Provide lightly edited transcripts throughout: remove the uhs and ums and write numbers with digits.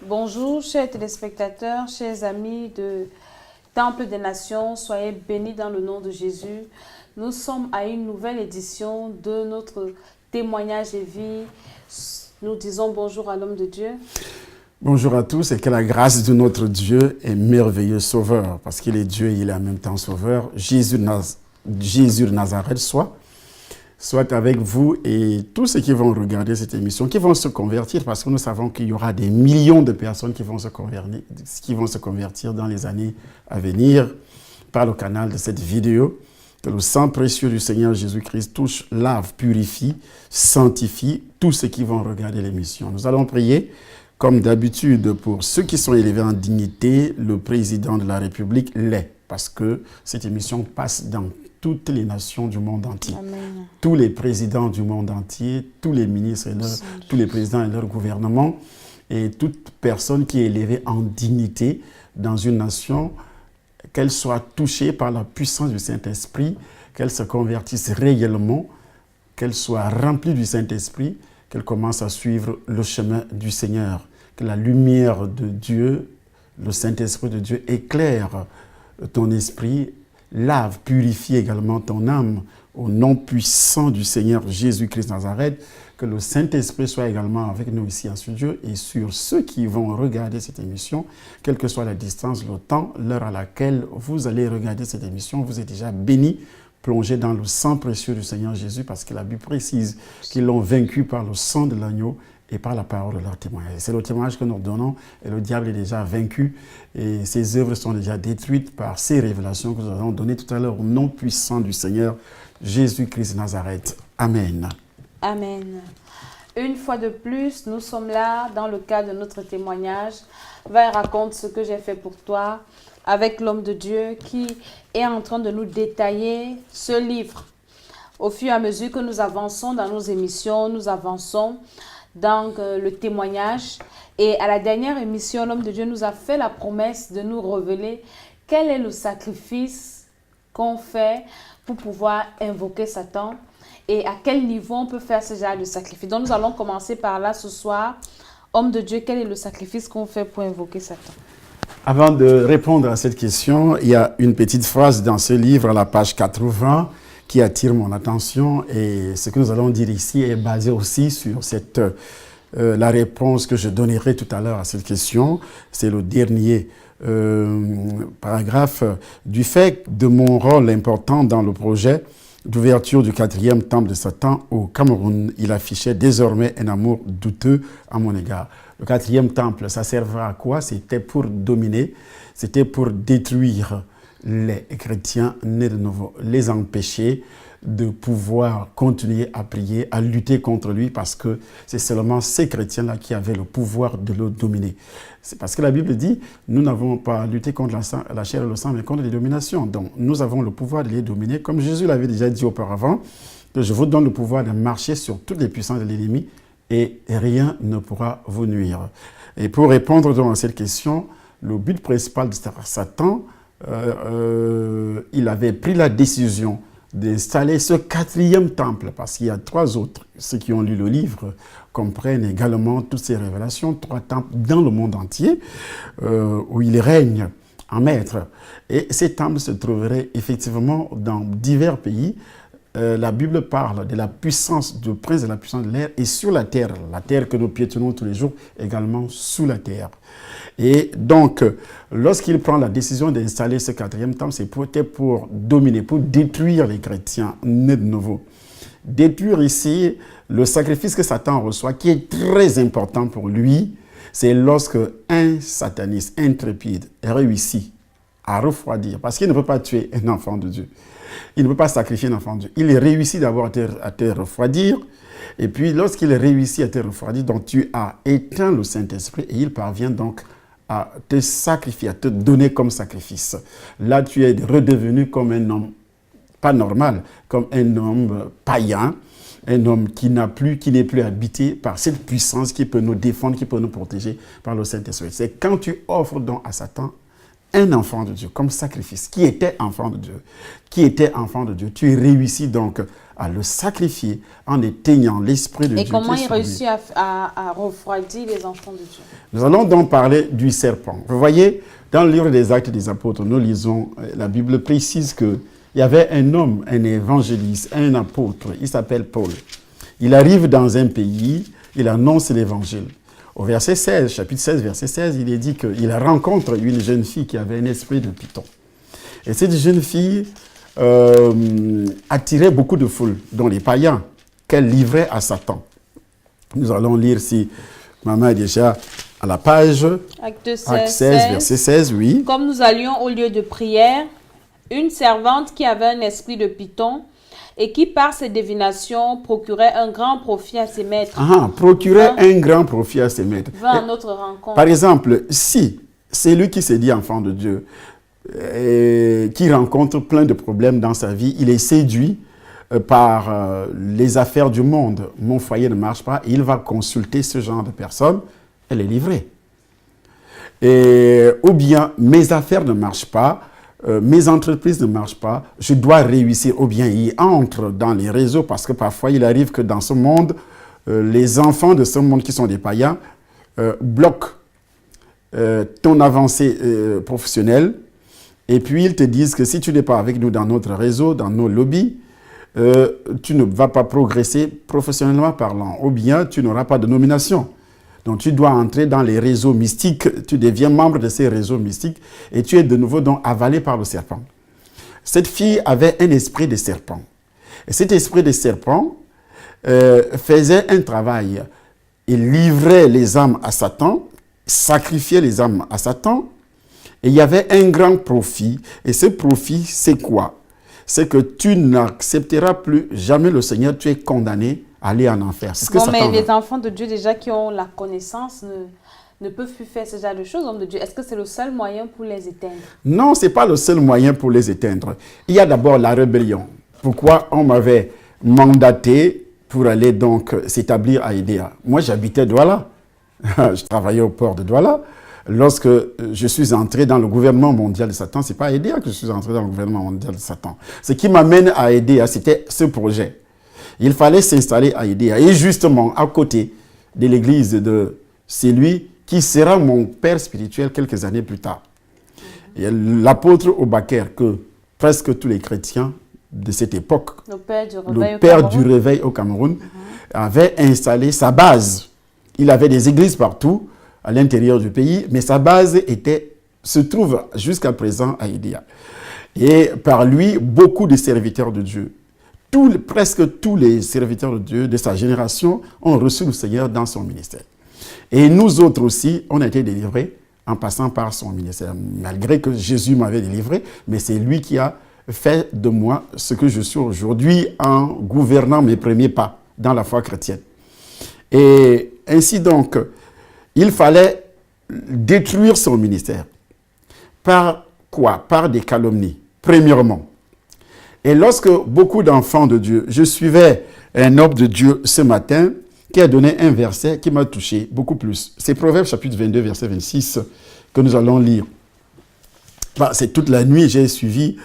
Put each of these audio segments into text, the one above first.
Bonjour, chers téléspectateurs, chers amis de Temple des Nations, soyez bénis dans le nom de Jésus. Nous sommes à une nouvelle édition de notre témoignage de vie. Nous disons bonjour à l'homme de Dieu. Bonjour à tous et que la grâce de notre Dieu est merveilleux sauveur, parce qu'il est Dieu et il est en même temps sauveur. Jésus de Nazareth soit avec vous et tous ceux qui vont regarder cette émission, qui vont se convertir, parce que nous savons qu'il y aura des millions de personnes qui vont se convertir dans les années à venir par le canal de cette vidéo. Que le sang précieux du Seigneur Jésus-Christ touche, lave, purifie, sanctifie tous ceux qui vont regarder l'émission. Nous allons prier, comme d'habitude, pour ceux qui sont élevés en dignité. Le président de la République l'est, parce que cette émission passe dans toutes les nations du monde entier. Amen. Tous les présidents du monde entier, tous les ministres, tous les présidents et leur gouvernement, et toute personne qui est élevée en dignité dans une nation, qu'elle soit touchée par la puissance du Saint-Esprit, qu'elle se convertisse réellement, qu'elle soit remplie du Saint-Esprit, qu'elle commence à suivre le chemin du Seigneur, que la lumière de Dieu, le Saint-Esprit de Dieu éclaire ton esprit, lave, purifie également ton âme au nom puissant du Seigneur Jésus-Christ Nazareth, que le Saint-Esprit soit également avec nous ici en studio et sur ceux qui vont regarder cette émission, quelle que soit la distance, le temps, l'heure à laquelle vous allez regarder cette émission, vous êtes déjà bénis, plongés dans le sang précieux du Seigneur Jésus, parce que la Bible précise qu'ils l'ont vaincu par le sang de l'agneau et par la parole de leur témoignage. C'est le témoignage que nous donnons et le diable est déjà vaincu et ses œuvres sont déjà détruites par ces révélations que nous avons données tout à l'heure au nom puissant du Seigneur Jésus-Christ de Nazareth. Amen. Amen. Une fois de plus, nous sommes là dans le cadre de notre témoignage. Va et raconte ce que j'ai fait pour toi avec l'homme de Dieu qui est en train de nous détailler ce livre. Au fur et à mesure que nous avançons dans nos émissions, nous avançons dans le témoignage. Et à la dernière émission, l'homme de Dieu nous a fait la promesse de nous révéler quel est le sacrifice qu'on fait pour pouvoir invoquer Satan et à quel niveau on peut faire ce genre de sacrifice. Donc nous allons commencer par là ce soir. Homme de Dieu, quel est le sacrifice qu'on fait pour invoquer Satan? Avant de répondre à cette question, il y a une petite phrase dans ce livre à la page 80 qui attire mon attention, et ce que nous allons dire ici est basé aussi sur la réponse que je donnerai tout à l'heure à cette question. C'est le dernier paragraphe. Du fait de mon rôle important dans le projet d'ouverture du 4e temple de Satan au Cameroun, il affichait désormais un amour douteux à mon égard. Le 4e temple, ça servait à quoi? C'était pour dominer, c'était pour détruire les chrétiens nés de nouveau, les empêcher de pouvoir continuer à prier, à lutter contre lui, parce que c'est seulement ces chrétiens-là qui avaient le pouvoir de le dominer. C'est parce que la Bible dit, nous n'avons pas à lutter contre la chair et le sang, mais contre les dominations. Donc, nous avons le pouvoir de les dominer, comme Jésus l'avait déjà dit auparavant, que je vous donne le pouvoir de marcher sur toutes les puissances de l'ennemi et rien ne pourra vous nuire. Et pour répondre donc à cette question, le but principal de Satan, il avait pris la décision d'installer ce 4e temple, parce qu'il y a 3 autres. Ceux qui ont lu le livre comprennent également toutes ces révélations, 3 temples dans le monde entier, où il règne en maître. Et ces temples se trouveraient effectivement dans divers pays. La Bible parle de la puissance du prince de la puissance de l'air et sur la terre que nous piétinons tous les jours, également sous la terre. Et donc, lorsqu'il prend la décision d'installer ce 4e temple, c'est peut-être pour dominer, pour détruire les chrétiens nés de nouveau. Détruire ici, le sacrifice que Satan reçoit, qui est très important pour lui, c'est lorsque un sataniste intrépide réussit à refroidir, parce qu'il ne peut pas tuer un enfant de Dieu. Il ne peut pas sacrifier un enfant de Dieu. Il réussit d'abord à te refroidir. Et puis, lorsqu'il réussit à te refroidir, donc tu as éteint le Saint-Esprit et il parvient donc à te sacrifier, à te donner comme sacrifice. Là, tu es redevenu comme un homme, pas normal, comme un homme païen, un homme qui n'est plus habité par cette puissance qui peut nous défendre, qui peut nous protéger par le Saint-Esprit. C'est quand tu offres donc à Satan un enfant de Dieu comme sacrifice, qui était enfant de Dieu, tu réussis donc à le sacrifier en éteignant l'esprit de Dieu. Et comment il réussit à refroidir les enfants de Dieu? Nous allons donc parler du serpent. Vous voyez, dans le livre des Actes des Apôtres, nous lisons, la Bible précise qu'il y avait un homme, un évangéliste, un apôtre, il s'appelle Paul. Il arrive dans un pays, il annonce l'évangile. Au verset 16, chapitre 16, verset 16, il est dit qu'il rencontre une jeune fille qui avait un esprit de python. Et cette jeune fille attirait beaucoup de foule, dont les païens, qu'elle livrait à Satan. Nous allons lire si maman est déjà à la page. Acte 16, verset 16, oui. Comme nous allions au lieu de prière, une servante qui avait un esprit de python et qui, par ses divinations, procurait un grand profit à ses maîtres. Procurait un grand profit à ses maîtres. Va à notre rencontre. Par exemple, si c'est lui qui se dit enfant de Dieu, qui rencontre plein de problèmes dans sa vie, il est séduit par les affaires du monde. Mon foyer ne marche pas, il va consulter ce genre de personne, elle est livrée. Ou bien, mes affaires ne marchent pas, mes entreprises ne marchent pas, je dois réussir. Ou bien, il entre dans les réseaux parce que parfois, il arrive que dans ce monde, les enfants de ce monde qui sont des païens bloquent ton avancée professionnelle. Et puis, ils te disent que si tu n'es pas avec nous dans notre réseau, dans nos lobbies, tu ne vas pas progresser professionnellement parlant. Ou bien, tu n'auras pas de nomination. Donc, tu dois entrer dans les réseaux mystiques. Tu deviens membre de ces réseaux mystiques et tu es de nouveau donc avalé par le serpent. Cette fille avait un esprit de serpent. Et cet esprit de serpent faisait un travail. Il livrait les âmes à Satan, sacrifiait les âmes à Satan. Et il y avait un grand profit. Et ce profit, c'est quoi? C'est que tu n'accepteras plus jamais le Seigneur. Tu es condamné à aller en enfer. C'est ce que Satan mais veut. les enfants de Dieu déjà qui ont la connaissance ne peuvent plus faire ce genre de choses, hommes de Dieu. Est-ce que c'est le seul moyen pour les éteindre? Non, ce n'est pas le seul moyen pour les éteindre. Il y a d'abord la rébellion. Pourquoi on m'avait mandaté pour aller donc s'établir à Edea? Moi, j'habitais Douala. Je travaillais au port de Douala. Lorsque je suis entré dans le gouvernement mondial de Satan, ce n'est pas à Edea que je suis entré dans le gouvernement mondial de Satan. Ce qui m'amène à Edea, c'était ce projet. Il fallait s'installer à Edea. Et justement, à côté de l'église de celui qui sera mon père spirituel quelques années plus tard. L'apôtre Obaker, que presque tous les chrétiens de cette époque, le père du réveil au Cameroun, avait installé sa base. Il avait des églises partout, à l'intérieur du pays, mais sa base se trouve jusqu'à présent à Edea. Et par lui, beaucoup de serviteurs de Dieu, presque tous les serviteurs de Dieu de sa génération ont reçu le Seigneur dans son ministère. Et nous autres aussi, on a été délivrés en passant par son ministère, malgré que Jésus m'avait délivré, mais c'est lui qui a fait de moi ce que je suis aujourd'hui en gouvernant mes premiers pas dans la foi chrétienne. Et ainsi donc, il fallait détruire son ministère. Par quoi? Par des calomnies, premièrement. Et lorsque beaucoup d'enfants de Dieu, je suivais un homme de Dieu ce matin qui a donné un verset qui m'a touché beaucoup plus. C'est Proverbes chapitre 22, verset 26 que nous allons lire. C'est toute la nuit, j'ai suivi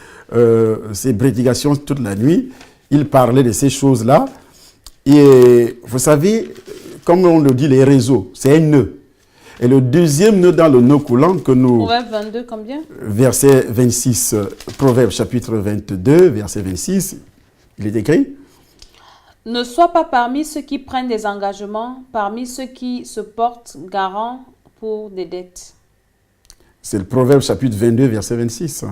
ces prédications toute la nuit. Il parlait de ces choses-là. Et vous savez, comme on le dit, les réseaux, c'est un nœud. Et le deuxième nœud dans le nœud coulant que nous... Proverbe 22, combien? Verset 26, Proverbe chapitre 22, verset 26, il est écrit: ne sois pas parmi ceux qui prennent des engagements, parmi ceux qui se portent garant pour des dettes. C'est le Proverbe chapitre 22, verset 26.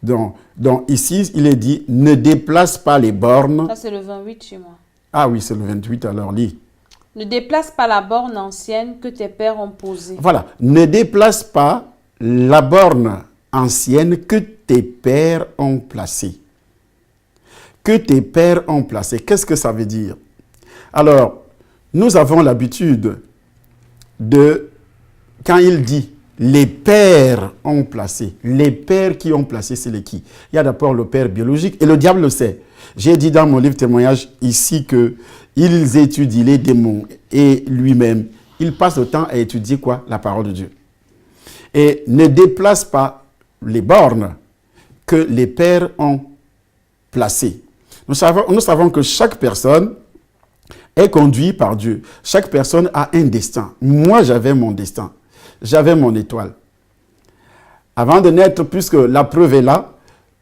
Ouais. Donc ici, il est dit, ne déplace pas les bornes. Ça, c'est le 28 chez moi. Ah oui, c'est le 28, alors lis. Ne déplace pas la borne ancienne que tes pères ont posée. Voilà, ne déplace pas la borne ancienne que tes pères ont placée. Que tes pères ont placée. Qu'est-ce que ça veut dire? Alors, nous avons l'habitude de, quand il dit, les pères ont placé. Les pères qui ont placé, c'est les qui? Il y a d'abord le père biologique et le diable le sait. J'ai dit dans mon livre témoignage ici que ils étudient les démons et lui-même, il passe le temps à étudier quoi? La parole de Dieu. Et ne déplace pas les bornes que les pères ont placées. Nous savons que chaque personne est conduite par Dieu. Chaque personne a un destin. Moi, j'avais mon destin. J'avais mon étoile. Avant de naître, puisque la preuve est là,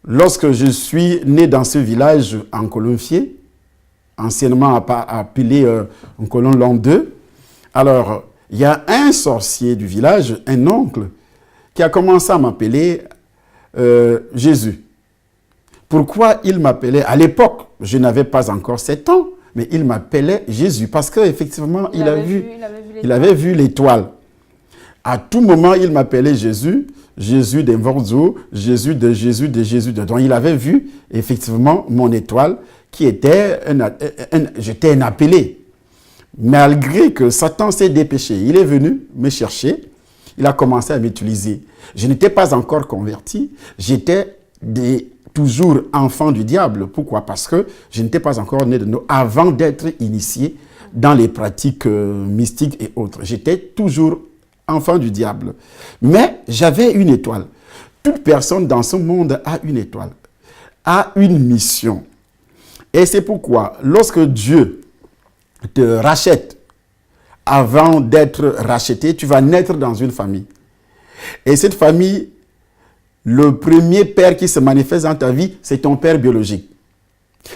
lorsque je suis né dans ce village en Colomfier, anciennement appelé Colon Long 2, alors il y a un sorcier du village, un oncle, qui a commencé à m'appeler Jésus. Pourquoi il m'appelait? À l'époque, je n'avais pas encore 7 ans, mais il m'appelait Jésus parce qu'effectivement, il avait vu l'étoile. À tout moment, il m'appelait Jésus, Jésus d'Envorzo, Jésus. Donc, il avait vu effectivement mon étoile qui était j'étais un appelé. Malgré que Satan s'est dépêché, il est venu me chercher, il a commencé à m'utiliser. Je n'étais pas encore converti, j'étais toujours enfant du diable. Pourquoi? Parce que je n'étais pas encore né de nouveau avant d'être initié dans les pratiques mystiques et autres. J'étais toujours enfant du diable. Mais j'avais une étoile. Toute personne dans ce monde a une étoile, a une mission. Et c'est pourquoi, lorsque Dieu te rachète, avant d'être racheté, tu vas naître dans une famille. Et cette famille, le premier père qui se manifeste dans ta vie, c'est ton père biologique.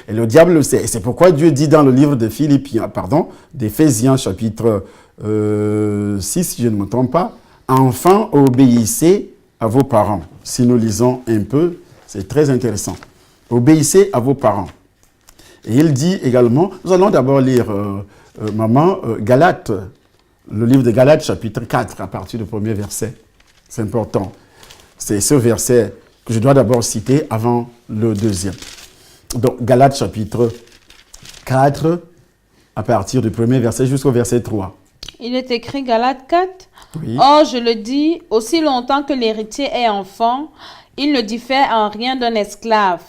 Et le diable le sait. Et c'est pourquoi Dieu dit dans le livre de d'Éphésiens chapitre 6, si je ne me trompe pas, « Enfants, obéissez à vos parents ». Si nous lisons un peu, c'est très intéressant. Obéissez à vos parents. Et il dit également, nous allons d'abord lire, Galates, le livre de Galates, chapitre 4, à partir du premier verset. C'est important. C'est ce verset que je dois d'abord citer avant le deuxième. Donc, Galates, chapitre 4, à partir du premier verset jusqu'au verset 3. Il est écrit Galates 4. Oui. Or, je le dis, aussi longtemps que l'héritier est enfant, il ne diffère en rien d'un esclave,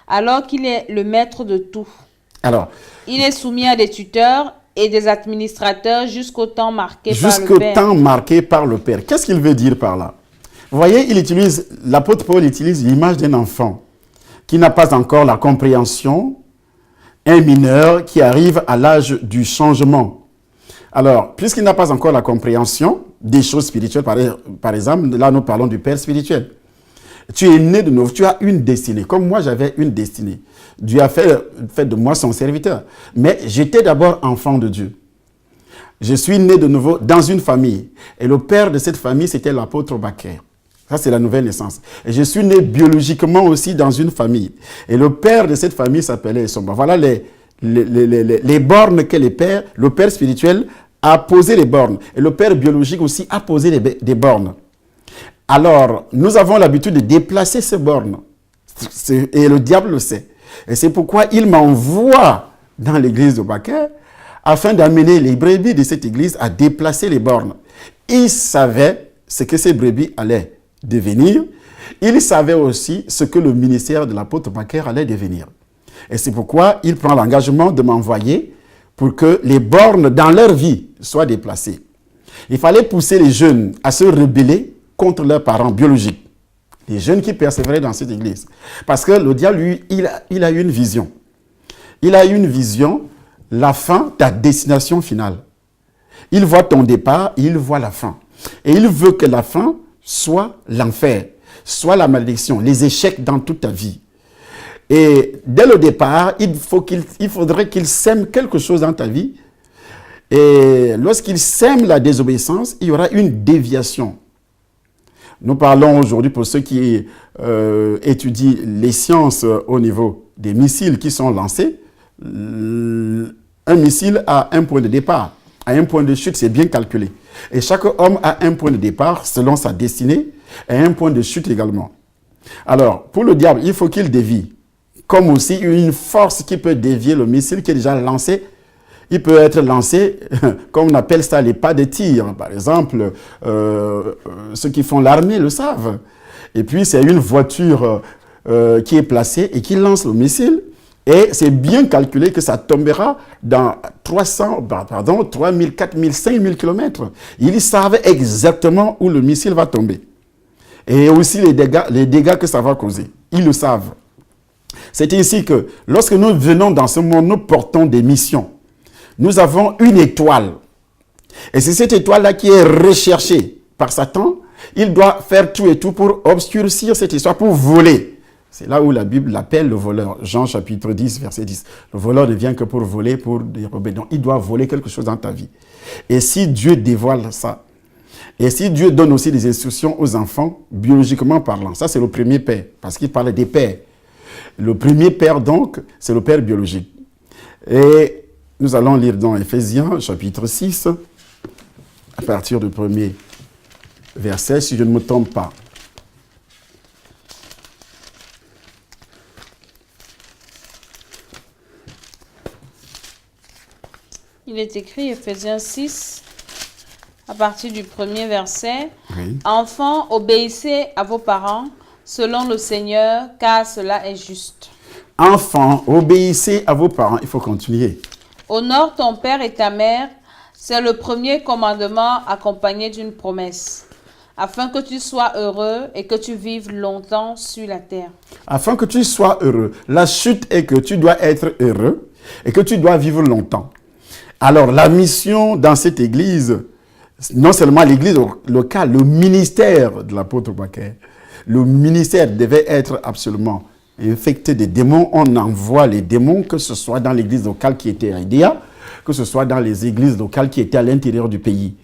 alors qu'il est le maître de tout. Alors, il est soumis à des tuteurs et des administrateurs jusqu'au temps marqué par le Père. Jusqu'au temps marqué par le Père. Qu'est-ce qu'il veut dire par là? Vous voyez, l'apôtre Paul utilise l'image d'un enfant qui n'a pas encore la compréhension, un mineur qui arrive à l'âge du changement. Alors, puisqu'il n'a pas encore la compréhension des choses spirituelles, par exemple, là nous parlons du Père spirituel. Tu es né de nouveau, tu as une destinée, comme moi j'avais une destinée. Dieu a fait de moi son serviteur. Mais j'étais d'abord enfant de Dieu. Je suis né de nouveau dans une famille. Et le père de cette famille, c'était l'apôtre Baker. Ça, c'est la nouvelle naissance. Et je suis né biologiquement aussi dans une famille. Et le père de cette famille s'appelait Somba. Voilà les bornes que le père spirituel a posé les bornes. Et le père biologique aussi a posé des bornes. Alors, nous avons l'habitude de déplacer ces bornes. Et le diable le sait. Et c'est pourquoi il m'envoie dans l'église de Baker afin d'amener les brebis de cette église à déplacer les bornes. Il savait ce que ces brebis allaient devenir. Il savait aussi ce que le ministère de l'apôtre Baker allait devenir. Et c'est pourquoi il prend l'engagement de m'envoyer pour que les bornes dans leur vie soient déplacées. Il fallait pousser les jeunes à se rebeller contre leurs parents biologiques. Les jeunes qui persévéraient dans cette église. Parce que le diable, lui, il a une vision. Il a une vision, la fin, ta destination finale. Il voit ton départ, il voit la fin. Et il veut que la fin soit l'enfer, soit la malédiction, les échecs dans toute ta vie. Et dès le départ, il faudrait qu'il sème quelque chose dans ta vie. Et lorsqu'il sème la désobéissance, il y aura une déviation. Nous parlons aujourd'hui, pour ceux qui étudient les sciences au niveau des missiles qui sont lancés, un missile a un point de départ, a un point de chute, c'est bien calculé. Et chaque homme a un point de départ selon sa destinée et un point de chute également. Alors, pour le diable, il faut qu'il dévie. Comme aussi une force qui peut dévier le missile qui est déjà lancé. Il peut être lancé, comme on appelle ça, les pas de tir. Par exemple, ceux qui font l'armée le savent. Et puis, c'est une voiture qui est placée et qui lance le missile. Et c'est bien calculé que ça tombera dans 3000, 4000, 5000 kilomètres. Ils savent exactement où le missile va tomber. Et aussi les dégâts que ça va causer. Ils le savent. C'est ainsi que lorsque nous venons dans ce monde, nous portons des missions. Nous avons une étoile. Et c'est cette étoile-là qui est recherchée par Satan. Il doit faire tout et tout pour obscurcir cette histoire, pour voler. C'est là où la Bible l'appelle le voleur. Jean chapitre 10, verset 10. Le voleur ne vient que pour voler, pour dérober. Donc, il doit voler quelque chose dans ta vie. Et si Dieu dévoile ça, et si Dieu donne aussi des instructions aux enfants, biologiquement parlant, ça c'est le premier père, parce qu'il parlait des pères. Le premier père donc, c'est le père biologique. Et nous allons lire dans Éphésiens chapitre 6, à partir du premier verset, si je ne me trompe pas. Il est écrit, Éphésiens 6, à partir du premier verset. Oui. Enfants, obéissez à vos parents selon le Seigneur, car cela est juste. Enfants, obéissez à vos parents. Il faut continuer. Honore ton père et ta mère, c'est le premier commandement accompagné d'une promesse, afin que tu sois heureux et que tu vives longtemps sur la terre. Afin que tu sois heureux. La chute est que tu dois être heureux et que tu dois vivre longtemps. Alors, la mission dans cette église, non seulement l'église locale, le ministère de l'apôtre Baker, le ministère devait être absolument infecté des démons. On envoie les démons, que ce soit dans l'église locale qui était à Idéa, que ce soit dans les églises locales qui étaient à l'intérieur du pays,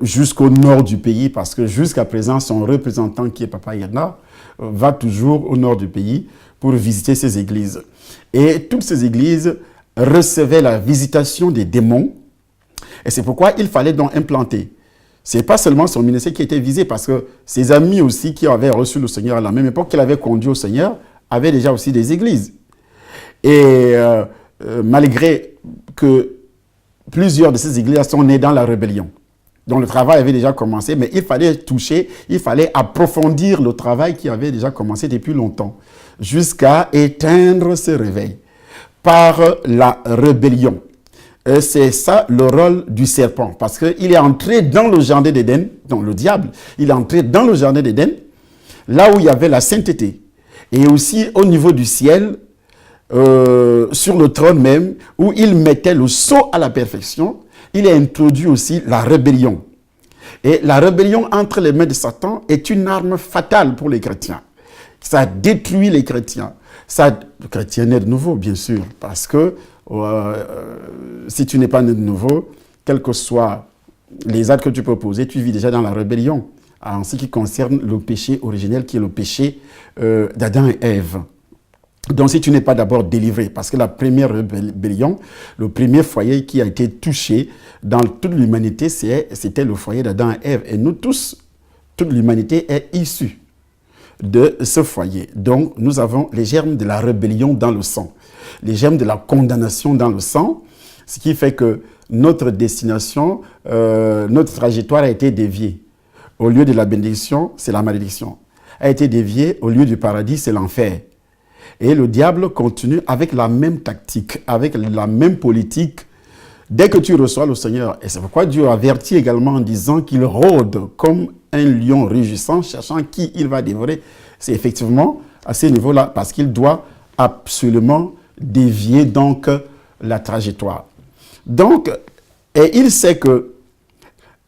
jusqu'au nord du pays, parce que jusqu'à présent, son représentant qui est Papa Yana va toujours au nord du pays pour visiter ces églises. Et toutes ces églises recevaient la visitation des démons, et c'est pourquoi il fallait donc implanter. Ce n'est pas seulement son ministère qui était visé, parce que ses amis aussi qui avaient reçu le Seigneur à la même époque qu'il avait conduit au Seigneur, avaient déjà aussi des églises. Et malgré que plusieurs de ces églises sont nées dans la rébellion, dont le travail avait déjà commencé, mais il fallait toucher, il fallait approfondir le travail qui avait déjà commencé depuis longtemps, jusqu'à éteindre ce réveil par la rébellion. C'est ça le rôle du serpent, parce qu'il est entré dans le jardin d'Éden, donc le diable, il est entré dans le jardin d'Éden, là où il y avait la sainteté, et aussi au niveau du ciel, sur le trône même, où il mettait le sceau à la perfection, il a introduit aussi la rébellion. Et la rébellion entre les mains de Satan est une arme fatale pour les chrétiens. Ça détruit les chrétiens. Le chrétien naît de nouveau, bien sûr, parce que si tu n'es pas né de nouveau, quels que soient les actes que tu peux poser, tu vis déjà dans la rébellion, en ce qui concerne le péché originel, qui est le péché d'Adam et Ève. Donc si tu n'es pas d'abord délivré, parce que la première rébellion, le premier foyer qui a été touché dans toute l'humanité, c'était le foyer d'Adam et Ève. Et nous tous, toute l'humanité est issue de ce foyer. Donc nous avons les germes de la rébellion dans le sang, les germes de la condamnation dans le sang, ce qui fait que notre destination, notre trajectoire a été déviée. Au lieu de la bénédiction, c'est la malédiction. A été déviée, au lieu du paradis, c'est l'enfer. Et le diable continue avec la même tactique, avec la même politique, dès que tu reçois le Seigneur. Et c'est pourquoi Dieu avertit également en disant qu'il rôde comme un lion rugissant, cherchant qui il va dévorer. C'est effectivement à ce niveau-là, parce qu'il doit absolument dévier donc la trajectoire. Donc, et il sait que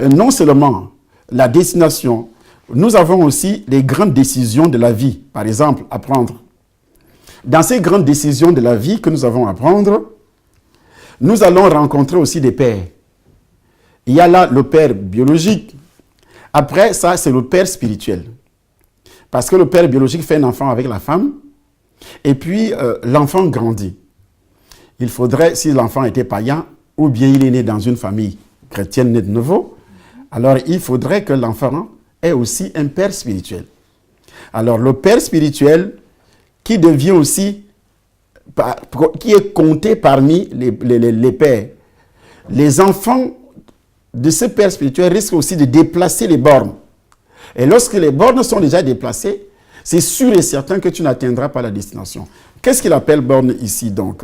non seulement la destination, nous avons aussi les grandes décisions de la vie, par exemple, à prendre. Dans ces grandes décisions de la vie que nous avons à prendre, nous allons rencontrer aussi des pères. Il y a là le père biologique. Après ça, c'est le père spirituel. Parce que le père biologique fait un enfant avec la femme, et puis l'enfant grandit. Il faudrait, si l'enfant était païen, ou bien il est né dans une famille chrétienne née de nouveau, alors il faudrait que l'enfant ait aussi un père spirituel. Alors le père spirituel, qui devient aussi, qui est compté parmi les pères. Les enfants de ce père spirituel risquent aussi de déplacer les bornes. Et lorsque les bornes sont déjà déplacées, c'est sûr et certain que tu n'atteindras pas la destination. Qu'est-ce qu'il appelle borne ici donc?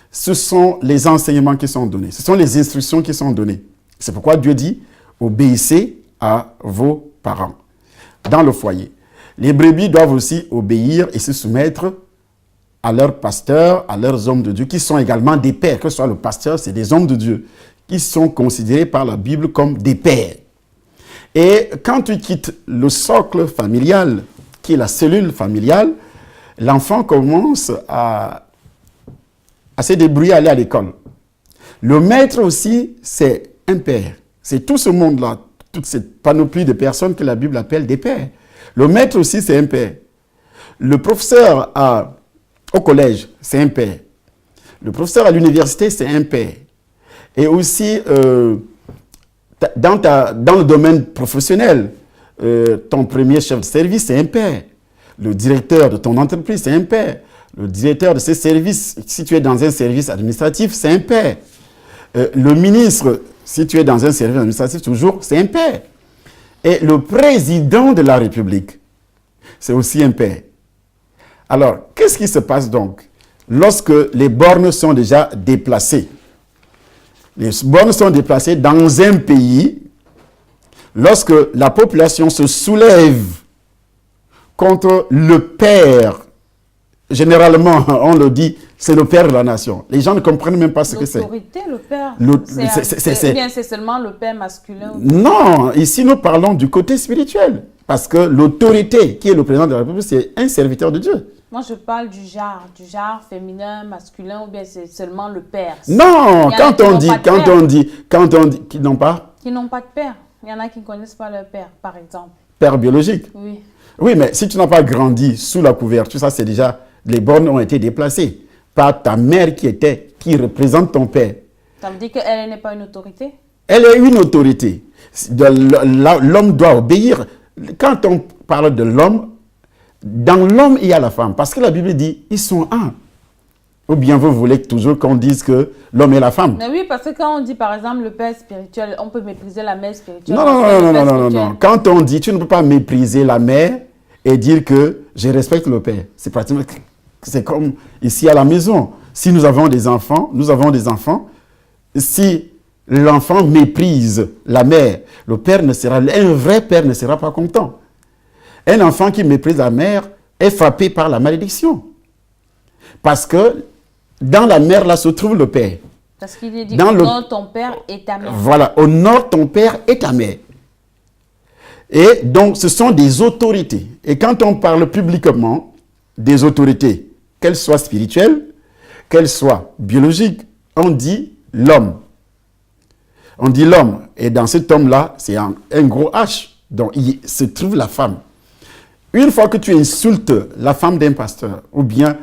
Ce sont les enseignements qui sont donnés, ce sont les instructions qui sont données. C'est pourquoi Dieu dit, obéissez à vos parents. dans le foyer. Les brebis doivent aussi obéir et se soumettre à leurs pasteurs, à leurs hommes de Dieu, qui sont également des pères. Que ce soit le pasteur, c'est des hommes de Dieu, qui sont considérés par la Bible comme des pères. Et quand tu quittes le socle familial, qui est la cellule familiale, l'enfant commence à se débrouiller, à aller à l'école. Le maître aussi, c'est un père. C'est tout ce monde-là, toute cette panoplie de personnes que la Bible appelle des pères. Le maître aussi, c'est un père. Le professeur au collège, c'est un père. Le professeur à l'université, c'est un père. Et aussi, dans le domaine professionnel, ton premier chef de service, c'est un père. Le directeur de ton entreprise, c'est un père. Le directeur de ces services, si tu es dans un service administratif, c'est un père. Le ministre, si tu es dans un service administratif, toujours, c'est un père. Et le président de la République, c'est aussi un père. Alors, qu'est-ce qui se passe donc lorsque les bornes sont déjà déplacées? Les bornes sont déplacées dans un pays lorsque la population se soulève contre le père. Généralement, on le dit, c'est le père de la nation. Les gens ne comprennent même pas ce que c'est. L'autorité, le père. C'est seulement le père masculin. Non, ici nous parlons du côté spirituel. Parce que l'autorité, qui est le président de la République, c'est un serviteur de Dieu. Moi, je parle du genre féminin, masculin, ou bien c'est seulement le père. Non, quand on dit, qu'ils n'ont pas. Qui n'ont pas de père. Il y en a qui ne connaissent pas leur père, par exemple. Père biologique. Oui. Oui, mais si tu n'as pas grandi sous la couverture, ça c'est déjà, les bornes ont été déplacées par ta mère qui représente ton père. Ça veut dire qu'elle n'est pas une autorité? Elle est une autorité. L'homme doit obéir. Quand on parle de l'homme, dans l'homme, il y a la femme. Parce que la Bible dit, ils sont un. Ou bien vous voulez toujours qu'on dise que l'homme et la femme. Mais oui, parce que quand on dit, par exemple, le père spirituel, on peut mépriser la mère spirituelle. Non. Quand on dit, tu ne peux pas mépriser la mère et dire que je respecte le père. C'est pratiquement, c'est comme ici à la maison. Si nous avons des enfants, si l'enfant méprise la mère, un vrai père ne sera pas content. Un enfant qui méprise la mère est frappé par la malédiction. Parce que dans la mère, là, se trouve le père. Parce qu'il est dit, honore ton père et ta mère. Voilà, honore ton père et ta mère. Et donc, ce sont des autorités. Et quand on parle publiquement des autorités, qu'elles soient spirituelles, qu'elles soient biologiques, on dit l'homme. On dit l'homme. Et dans cet homme-là, c'est un gros H. Donc, il se trouve la femme. Une fois que tu insultes la femme d'un pasteur, ou bien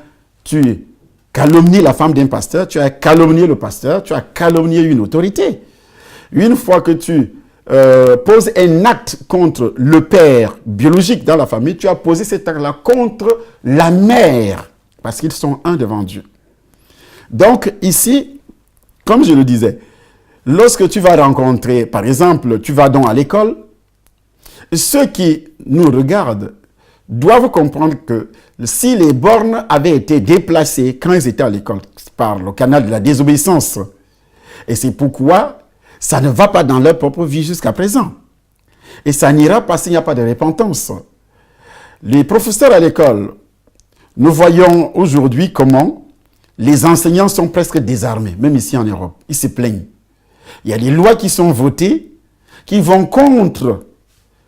tu calomnies la femme d'un pasteur, tu as calomnié le pasteur, tu as calomnié une autorité. Une fois que tu poses un acte contre le père biologique dans la famille, tu as posé cet acte-là contre la mère, parce qu'ils sont un devant Dieu. Donc ici, comme je le disais, lorsque tu vas rencontrer, par exemple, tu vas donc à l'école, ceux qui nous regardent doivent comprendre que si les bornes avaient été déplacées quand ils étaient à l'école par le canal de la désobéissance, et c'est pourquoi ça ne va pas dans leur propre vie jusqu'à présent. Et ça n'ira pas s'il n'y a pas de repentance. Les professeurs à l'école, nous voyons aujourd'hui comment les enseignants sont presque désarmés, même ici en Europe. Ils se plaignent. Il y a des lois qui sont votées qui vont contre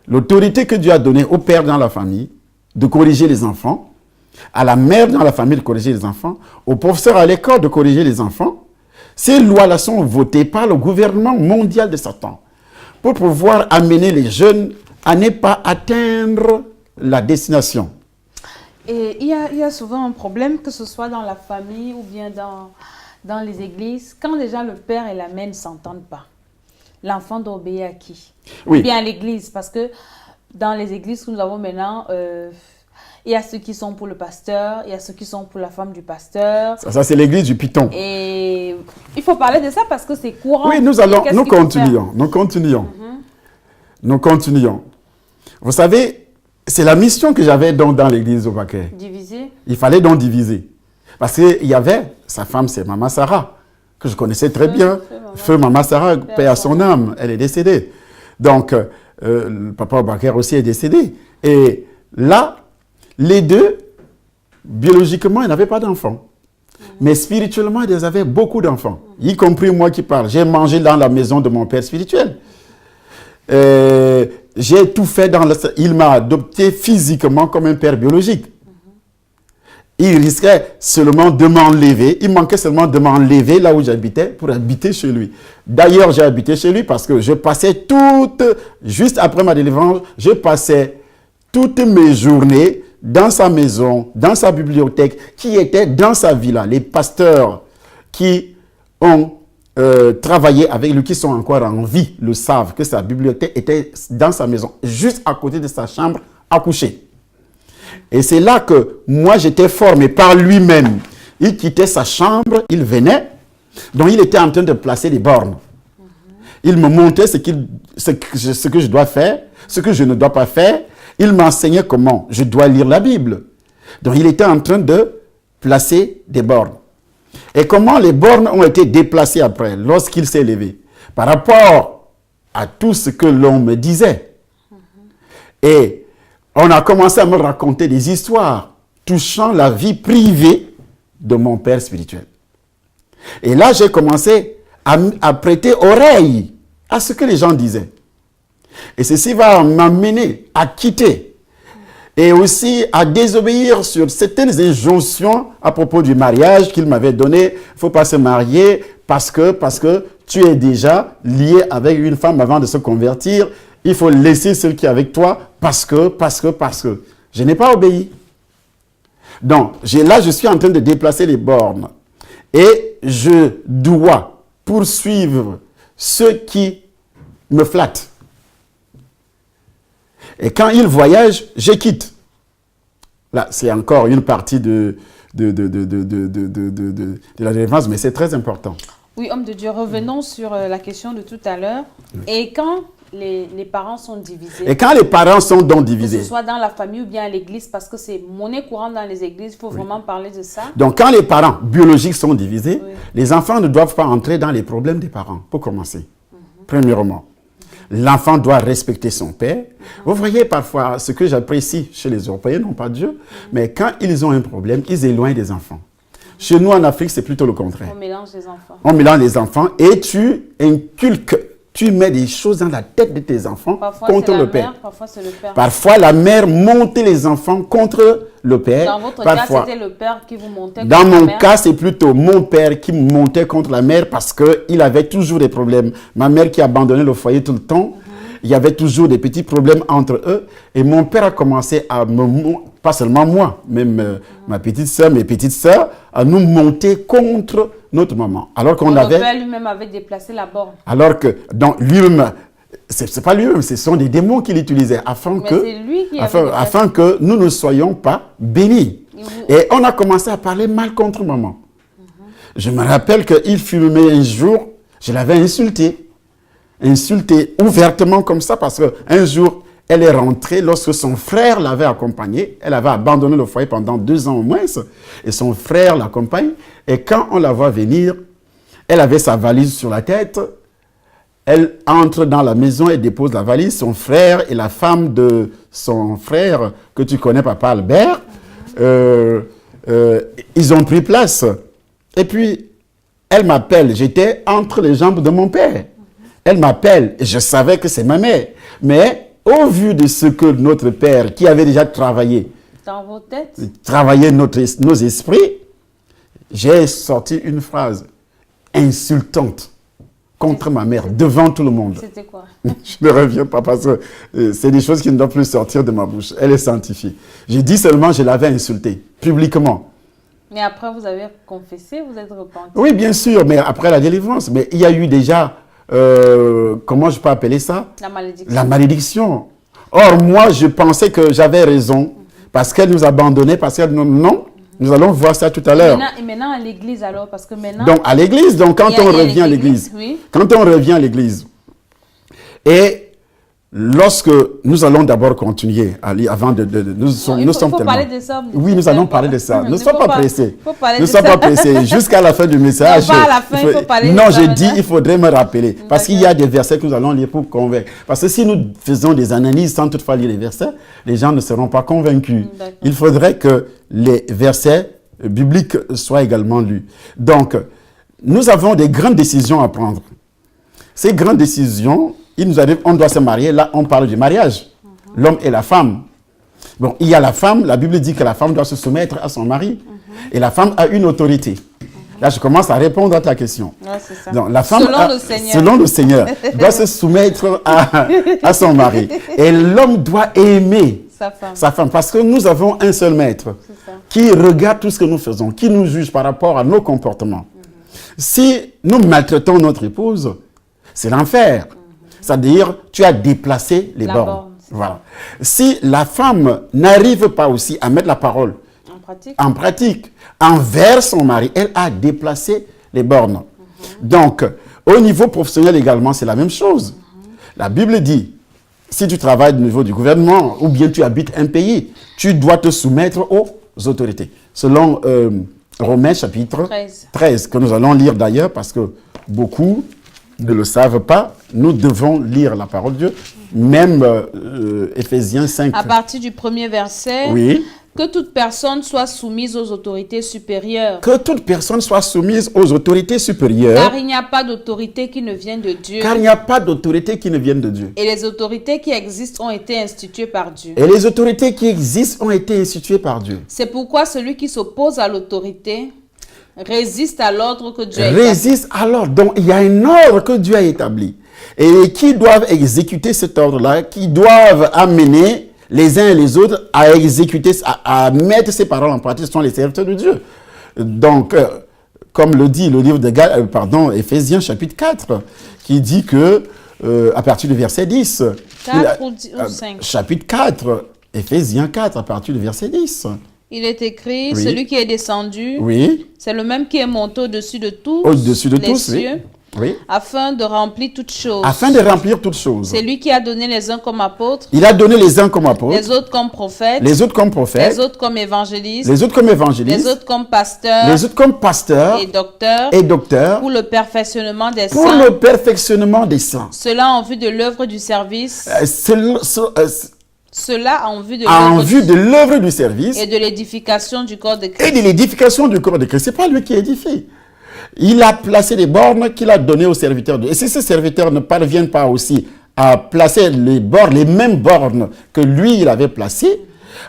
l'autorité que Dieu a donnée au père dans la famille de corriger les enfants, à la mère dans la famille de corriger les enfants, au professeur à l'école de corriger les enfants. Ces lois-là sont votées par le gouvernement mondial de Satan pour pouvoir amener les jeunes à ne pas atteindre la destination. Et il y a souvent un problème, que ce soit dans la famille ou bien dans les églises, quand déjà le père et la mère ne s'entendent pas. L'enfant doit obéir à qui? Oui. Ou bien à l'église, parce que dans les églises que nous avons maintenant, il y a ceux qui sont pour le pasteur, il y a ceux qui sont pour la femme du pasteur. Ça c'est l'église du Python. Et il faut parler de ça parce que c'est courant. Oui, nous continuons. Vous savez, c'est la mission que j'avais donc dans l'église au Baquet. Diviser. Il fallait donc diviser. Parce qu'il y avait, sa femme c'est Maman Sarah, que je connaissais très bien. Feu Maman Sarah, paix à son âme, elle est décédée. Donc, le papa Baquet aussi est décédé. Et là, les deux, biologiquement, ils n'avaient pas d'enfants. Mais spirituellement, ils avaient beaucoup d'enfants. Y compris moi qui parle. J'ai mangé dans la maison de mon père spirituel. J'ai tout fait il m'a adopté physiquement comme un père biologique. Il risquait seulement de m'enlever. Il manquait seulement de m'enlever là où j'habitais pour habiter chez lui. D'ailleurs, j'ai habité chez lui parce que je passais juste après ma délivrance, je passais toutes mes journées dans sa maison, dans sa bibliothèque, qui était dans sa villa. Les pasteurs qui ont travaillé avec lui, qui sont encore en vie, le savent que sa bibliothèque était dans sa maison, juste à côté de sa chambre à coucher. Et c'est là que moi j'étais formé par lui-même. Il quittait sa chambre, il venait, donc il était en train de placer des bornes. Il me montrait ce que je dois faire, ce que je ne dois pas faire. Il m'enseignait comment je dois lire la Bible. Donc il était en train de placer des bornes. Et comment les bornes ont été déplacées après, lorsqu'il s'est levé, par rapport à tout ce que l'on me disait. Et on a commencé à me raconter des histoires touchant la vie privée de mon père spirituel. Et là, j'ai commencé à prêter oreille à ce que les gens disaient. Et ceci va m'amener à quitter et aussi à désobéir sur certaines injonctions à propos du mariage qu'il m'avait donné. Il ne faut pas se marier parce que tu es déjà lié avec une femme avant de se convertir. Il faut laisser celle qui est avec toi parce que. Je n'ai pas obéi. Donc, là, je suis en train de déplacer les bornes. Et je dois poursuivre ceux qui me flattent. Et quand ils voyagent, je quitte. Là, c'est encore une partie de la délivrance, mais c'est très important. Oui, homme de Dieu, revenons sur la question de tout à l'heure. Oui. Et quand les parents sont divisés. Et quand les parents sont donc divisés. Que ce soit dans la famille ou bien à l'église, parce que c'est monnaie courante dans les églises, il faut vraiment parler de ça. Donc quand les parents biologiques sont divisés, les enfants ne doivent pas entrer dans les problèmes des parents, pour commencer. Premièrement. L'enfant doit respecter son père. Vous voyez parfois ce que j'apprécie chez les Européens, non pas Dieu, mais quand ils ont un problème, ils éloignent des enfants. Chez nous en Afrique, c'est plutôt le contraire. On mélange les enfants. On mélange les enfants et tu inculques, tu mets des choses dans la tête de tes enfants contre le père. Parfois, c'est le père. Parfois, la mère montait les enfants contre le père. Dans votre cas, c'était le père qui vous montait contre la mère. Dans mon cas, c'est plutôt mon père qui me montait contre la mère parce qu'il avait toujours des problèmes. Ma mère qui abandonnait le foyer tout le temps, il y avait toujours des petits problèmes entre eux. Et mon père a commencé à pas seulement moi, même ma petite soeur, mes petites soeurs, à nous monter contre notre maman. Alors qu'on avait... Le père lui-même avait déplacé la borne. Alors que, donc, lui-même, c'est pas lui-même, ce sont des démons qu'il utilisait afin que nous ne soyons pas bénis. Et on a commencé à parler mal contre maman. Je me rappelle qu'il fumait un jour, je l'avais insulté ouvertement comme ça parce qu'un jour, elle est rentrée lorsque son frère l'avait accompagnée. Elle avait abandonné le foyer pendant 2 ans au moins et son frère l'accompagne. Et quand on la voit venir, elle avait sa valise sur la tête. Elle entre dans la maison et dépose la valise. Son frère et la femme de son frère, que tu connais, papa Albert, ils ont pris place. Et puis, elle m'appelle. J'étais entre les jambes de mon père. Elle m'appelle et je savais que c'est ma mère. Mais au vu de ce que notre père, qui avait déjà travaillé, dans vos têtes, travaillé nos esprits, j'ai sorti une phrase insultante contre ma mère devant tout le monde. C'était quoi? Je ne reviens pas parce que c'est des choses qui ne doivent plus sortir de ma bouche. Elle est sanctifiée. J'ai dit seulement je l'avais insultée publiquement. Mais après vous avez confessé, vous êtes repenti? Oui, bien sûr, mais après la délivrance. Mais il y a eu déjà... comment je peux appeler ça? La malédiction. La malédiction. Or, moi, je pensais que j'avais raison parce qu'elle nous abandonnait, parce qu'elle non. Nous allons voir ça tout à l'heure. Et maintenant à l'église alors, parce que maintenant... Donc, à l'église, donc quand on revient à l'église, oui. Quand on revient à l'église, et lorsque nous allons d'abord continuer à lire, avant nous sommes tellement... parler de ça. Oui, nous allons parler de ça. Ne sois pas pressé. Ne sois pas pas pressé. Jusqu'à la fin du message. Non, pas à la fin, il faut parler non, de ça. j'ai dit, il faudrait me rappeler. Parce qu'il y a des versets que nous allons lire pour convaincre. Parce que si nous faisons des analyses sans toutefois lire les versets, les gens ne seront pas convaincus. Il faudrait que les versets bibliques soient également lus. Donc, nous avons des grandes décisions à prendre. Ces grandes décisions, il nous arrive, on doit se marier. Là, on parle du mariage. L'homme et la femme. Bon, il y a la femme. La Bible dit que la femme doit se soumettre à son mari. Et la femme a une autorité. Là, je commence à répondre à ta question. Ouais, c'est ça. Donc, la femme, selon le Seigneur, doit se soumettre à son mari. Et l'homme doit aimer sa femme. Parce que nous avons un seul maître qui regarde tout ce que nous faisons, qui nous juge par rapport à nos comportements. Si nous maltraitons notre épouse, c'est l'enfer. C'est-à-dire, tu as déplacé les bornes. Voilà. Si la femme n'arrive pas aussi à mettre la parole en pratique envers son mari, elle a déplacé les bornes. Donc, au niveau professionnel également, c'est la même chose. La Bible dit, si tu travailles au niveau du gouvernement ou bien tu habites un pays, tu dois te soumettre aux autorités. Selon Romains chapitre 13, que nous allons lire d'ailleurs parce que beaucoup ne le savent pas, nous devons lire la parole de Dieu, même Éphésiens 5. À partir du premier verset, oui. Que toute personne soit soumise aux autorités supérieures. Que toute personne soit soumise aux autorités supérieures. Car il n'y a pas d'autorité qui ne vienne de Dieu. Car il n'y a pas d'autorité qui ne vienne de Dieu. Et les autorités qui existent ont été instituées par Dieu. Et les autorités qui existent ont été instituées par Dieu. C'est pourquoi celui qui s'oppose à l'autorité résiste à l'ordre que Dieu a établi. Résiste à l'ordre. Donc, il y a un ordre que Dieu a établi. Et qui doivent exécuter cet ordre-là, qui doivent amener les uns et les autres à exécuter, à mettre ces paroles en pratique, ce sont les serviteurs de Dieu. Donc, comme le dit le livre de Éphésiens chapitre 4, qui dit que, à partir du verset 10, 4 ou 5. Chapitre 4, Éphésiens 4, à partir du verset 10. Il est écrit, oui. Celui qui est descendu, oui. C'est le même qui est monté au-dessus de tous, au-dessus de les tous, cieux, oui. afin de remplir toutes choses. Afin de remplir toutes choses. C'est lui qui a donné les uns comme apôtres. Il a donné les uns comme apôtres. Les autres comme prophètes. Les autres comme prophètes. Les autres comme évangélistes. Les autres comme évangélistes. Les autres comme pasteurs. Les autres comme pasteurs. Et docteurs. Et docteurs. Pour le perfectionnement des saints. Pour le perfectionnement des saints. Cela en vue de l'œuvre du service. Cela en vue de l'œuvre du service et de l'édification du corps de Christ. Et de l'édification du corps de Christ. Ce n'est pas lui qui édifie. Il a placé les bornes qu'il a données aux serviteurs. Et si ces serviteurs ne parviennent pas aussi à placer les mêmes bornes que lui, il avait placées,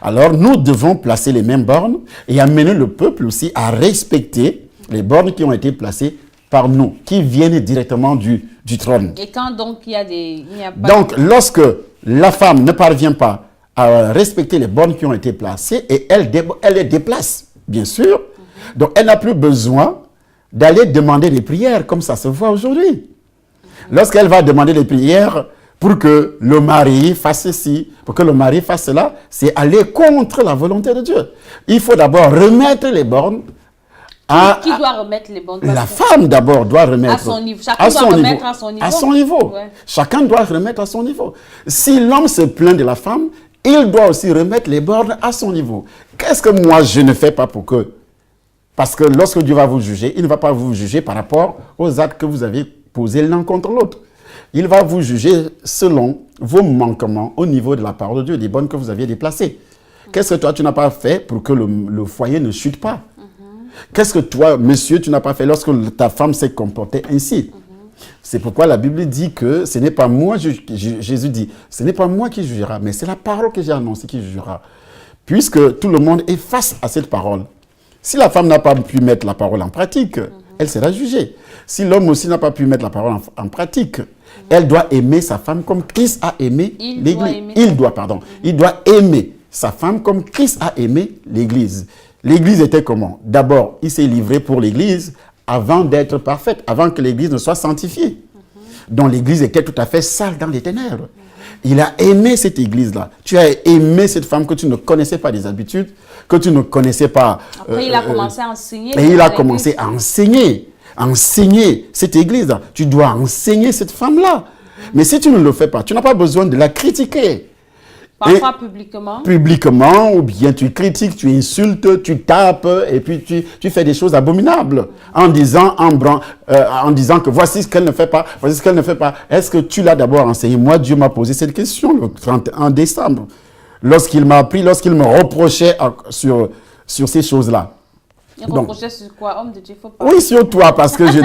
alors nous devons placer les mêmes bornes et amener le peuple aussi à respecter les bornes qui ont été placées par nous, qui viennent directement du trône. Et quand donc il n'y a pas... Donc, lorsque la femme ne parvient pas à respecter les bornes qui ont été placées, et elle les déplace, bien sûr, donc elle n'a plus besoin d'aller demander des prières, comme ça se voit aujourd'hui. Lorsqu'elle va demander des prières pour que le mari fasse ceci, pour que le mari fasse cela, c'est aller contre la volonté de Dieu. Il faut d'abord remettre les bornes Qui doit remettre les bornes? La femme d'abord doit remettre à son niveau. Chacun doit remettre à son niveau. À son niveau. Ouais. Chacun doit remettre à son niveau. Si l'homme se plaint de la femme, il doit aussi remettre les bornes à son niveau. Qu'est-ce que moi je ne fais pas pour que... Parce que lorsque Dieu va vous juger, il ne va pas vous juger par rapport aux actes que vous avez posés l'un contre l'autre. Il va vous juger selon vos manquements au niveau de la parole de Dieu, des bornes que vous aviez déplacées. Qu'est-ce que toi, tu n'as pas fait pour que le foyer ne chute pas? Qu'est-ce que toi, monsieur, tu n'as pas fait lorsque ta femme s'est comportée ainsi? C'est pourquoi la Bible dit que ce n'est pas moi, Jésus dit, ce n'est pas moi qui jugera, mais c'est la parole que j'ai annoncée qui jugera. Puisque tout le monde est face à cette parole. Si la femme n'a pas pu mettre la parole en pratique, elle sera jugée. Si l'homme aussi n'a pas pu mettre la parole en pratique, elle doit aimer sa femme comme Christ a aimé l'Église. Il doit aimer sa femme comme Christ a aimé l'Église. L'Église était comment? D'abord, il s'est livré pour l'Église avant d'être parfaite, avant que l'Église ne soit sanctifiée. Donc l'Église était tout à fait sale dans les ténèbres. Il a aimé cette Église-là. Tu as aimé cette femme que tu ne connaissais pas des habitudes, que tu ne connaissais pas. Après, il a commencé à enseigner. Et il a commencé à enseigner cette Église-là. Tu dois enseigner cette femme-là. Mais si tu ne le fais pas, tu n'as pas besoin de la critiquer. Parfois publiquement. Publiquement, ou bien tu critiques, tu insultes, tu tapes, et puis tu fais des choses abominables en disant que voici ce qu'elle ne fait pas, voici ce qu'elle ne fait pas. Est-ce que tu l'as d'abord enseigné? Moi, Dieu m'a posé cette question le 31 décembre, lorsqu'il m'a appris, lorsqu'il me reprochait sur ces choses-là. Il reprochait sur quoi? Homme de Dieu, faut pas. Oui, sur toi, parce que je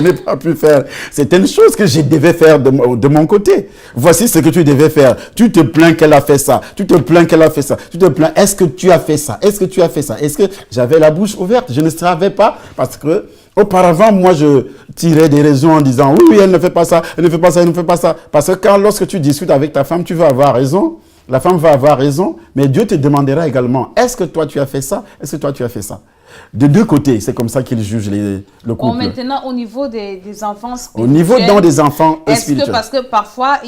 n'ai pas pu faire. C'était une chose que je devais faire de mon côté. Voici ce que tu devais faire. Tu te plains qu'elle a fait ça. Tu te plains qu'elle a fait ça. Tu te plains. Est-ce que tu as fait ça? Est-ce que tu as fait ça? Est-ce que j'avais la bouche ouverte? Je ne savais pas parce que auparavant, moi, je tirais des raisons en disant oui, elle ne fait pas ça, elle ne fait pas ça, elle ne fait pas ça. Parce que lorsque tu discutes avec ta femme, tu vas avoir raison. La femme va avoir raison, mais Dieu te demandera également, est-ce que toi tu as fait ça? Est-ce que toi tu as fait ça? De deux côtés, c'est comme ça qu'il juge le couple. Bon, maintenant, au niveau des enfants spirituels. Au niveau des enfants spirituels. Parce que parfois,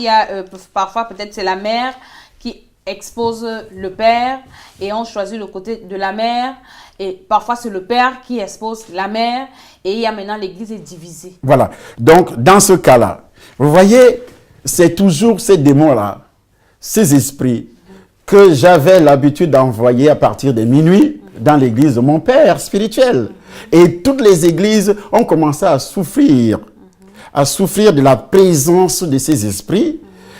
parfois peut-être c'est la mère qui expose le père et on choisit le côté de la mère. Et parfois, c'est le père qui expose la mère et il y a maintenant l'église est divisée. Voilà. Donc, dans ce cas-là, vous voyez, c'est toujours ces démons-là, ces esprits que j'avais l'habitude d'envoyer à partir de minuit dans l'église de mon père spirituel. Et toutes les églises ont commencé à souffrir de la présence de ces esprits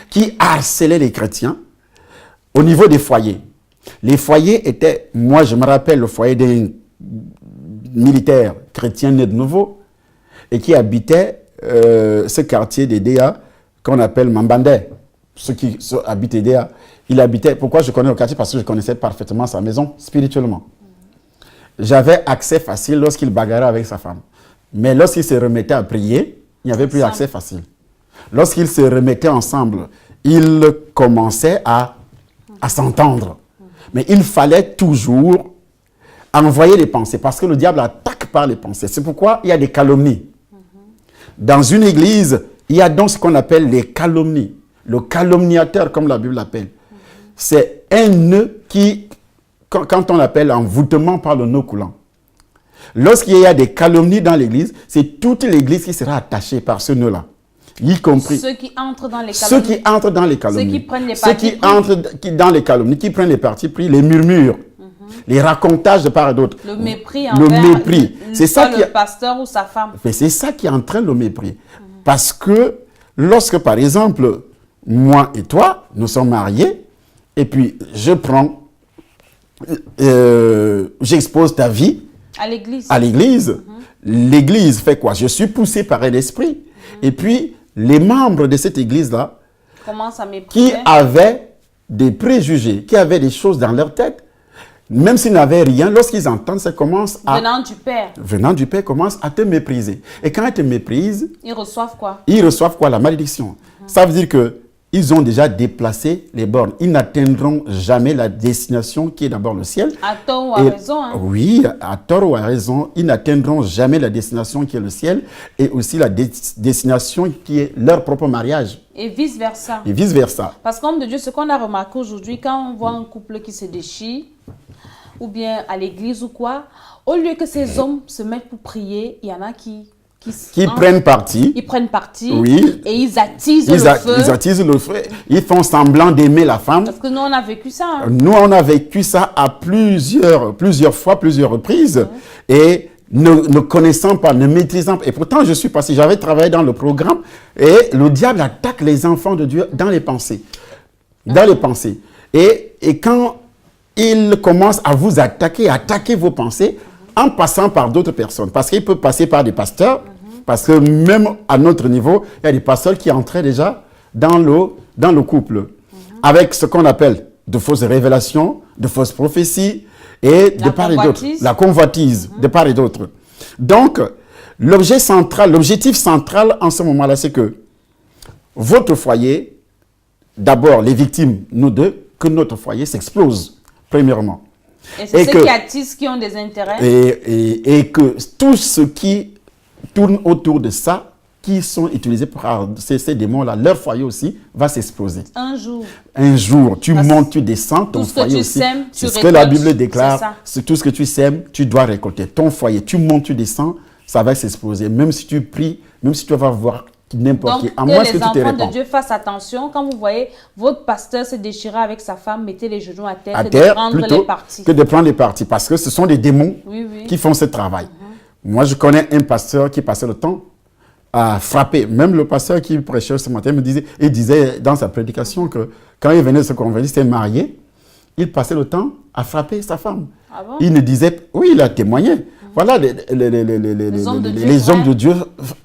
qui harcelaient les chrétiens au niveau des foyers. Les foyers étaient, moi je me rappelle le foyer d'un militaire chrétien né de nouveau et qui habitait ce quartier d'Edea qu'on appelle Mambandé. Ceux qui habitent Edea, il habitait. Pourquoi je connais le quartier? Parce que je connaissais parfaitement sa maison spirituellement. J'avais accès facile lorsqu'il bagarrait avec sa femme. Mais lorsqu'il se remettait à prier, il n'y avait plus accès facile. Lorsqu'ils se remettaient ensemble, ils commençaient à s'entendre. Mais il fallait toujours envoyer les pensées parce que le diable attaque par les pensées. C'est pourquoi il y a des calomnies. Dans une église, il y a donc ce qu'on appelle les calomnies. Le calomniateur, comme la Bible l'appelle, c'est un nœud qui, quand on l'appelle envoûtement par le nœud coulant. Lorsqu'il y a des calomnies dans l'église, c'est toute l'église qui sera attachée par ce nœud-là. Y compris ceux qui entrent dans les calomnies. Ceux qui entrent dans les calomnies. Ceux qui prennent les partis pris. Ceux qui entrent dans les calomnies, qui prennent les partis pris, les murmures, les racontages de part et d'autre. Le mépris envers c'est ça le pasteur ou sa femme. C'est ça qui entraîne le mépris. Parce que lorsque, par exemple, moi et toi, nous sommes mariés, et puis je prends, j'expose ta vie à l'église. L'église fait quoi? Je suis poussé par un esprit. Et puis, les membres de cette église-là, commencent à mépriser, qui avaient des préjugés, qui avaient des choses dans leur tête, même s'ils n'avaient rien, lorsqu'ils entendent, ça commence à... Venant du Père, commence à te mépriser. Et quand ils te méprisent... Ils reçoivent quoi? Ils reçoivent quoi? La malédiction. Ça veut dire qu'ils ont déjà déplacé les bornes. Ils n'atteindront jamais la destination qui est d'abord le ciel. À tort ou à raison. Hein? Oui, à tort ou à raison, ils n'atteindront jamais la destination qui est le ciel et aussi la destination qui est leur propre mariage. Et vice-versa. Et vice-versa. Parce qu'homme de Dieu, ce qu'on a remarqué aujourd'hui, quand on voit un couple qui se déchire, ou bien à l'église ou quoi, au lieu que ces hommes se mettent pour prier, il y en a qui prennent parti. Ils prennent parti. Oui. Et ils attisent le feu. Ils attisent le feu. Ils font semblant d'aimer la femme. Parce que nous, on a vécu ça. Hein. Nous, on a vécu ça à plusieurs fois, plusieurs reprises. Et ne connaissant pas, ne maîtrisant pas. Et pourtant, je suis passé, j'avais travaillé dans le programme. Et le diable attaque les enfants de Dieu dans les pensées. Dans les pensées. Et quand il commence à vous attaquer vos pensées, en passant par d'autres personnes. Parce qu'il peut passer par des pasteurs, parce que même à notre niveau, il y a des pasteurs qui entraient déjà dans le couple, avec ce qu'on appelle de fausses révélations, de fausses prophéties, et de part et d'autre. La convoitise, de part et d'autre. Donc, l'objectif central en ce moment-là, c'est que votre foyer, d'abord les victimes, nous deux, que notre foyer s'explose, premièrement. Et c'est ceux qui attisent, qui ont des intérêts. Et que tout ce qui tourne autour de ça, qui sont utilisés par ces démons-là, leur foyer aussi va s'exploser. Un jour. Un jour. Tu montes, tu descends, ton foyer aussi. C'est ce que la Bible déclare. C'est tout ce que tu sèmes, tu dois récolter. Ton foyer, tu montes, tu descends, ça va s'exploser. Même si tu pries, même si tu vas voir n'importe Donc, qui, à moins que les tu te enfants de répands. Dieu fassent attention. Quand vous voyez votre pasteur se déchirer avec sa femme, mettez les genoux à terre, À et de terre, prendre les plutôt parties. que de prendre les parties, parce que ce sont des démons Oui, oui. qui font ce travail. Moi, je connais un pasteur qui passait le temps à frapper. Même le pasteur qui prêchait ce matin il disait dans sa prédication que quand il venait de se convertir, il s'est marié, il passait le temps à frapper sa femme. Ah bon? Il ne disait, oui, il a témoigné. Voilà les hommes de Dieu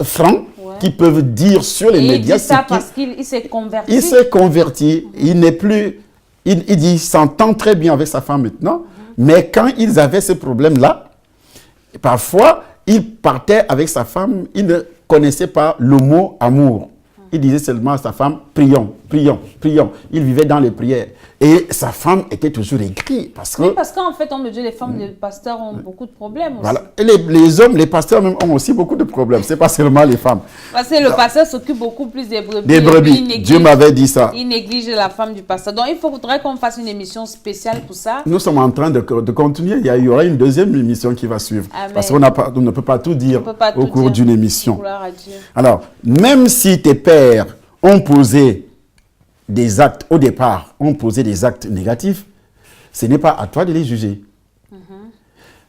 francs qui peuvent dire sur les Et il médias. dit ça parce qu'il s'est converti. Il s'est converti, il n'est plus, il dit, il s'entend très bien avec sa femme maintenant, mais quand ils avaient ce problème-là, parfois, il partait avec sa femme, il ne connaissait pas le mot amour. Il disait seulement à sa femme, prions, prions, prions. Il vivait dans les prières. Et sa femme était toujours aigrie parce que... Oui, parce qu'en fait, homme de Dieu, les femmes de pasteurs ont beaucoup de problèmes aussi. Voilà. Et les hommes, les pasteurs même ont aussi beaucoup de problèmes. Ce n'est pas seulement les femmes. Parce que le pasteur s'occupe beaucoup plus des brebis. Des brebis. Dieu m'avait dit ça. Il néglige la femme du pasteur. Donc, il faudrait qu'on fasse une émission spéciale pour ça. Nous sommes en train de continuer. Il y aura une deuxième émission qui va suivre. Amen. Parce qu'on ne peut pas tout dire au cours d'une émission. Gloire à Dieu. Alors, même si tes pères ont posé des actes, au départ, ont posé des actes négatifs, ce n'est pas à toi de les juger.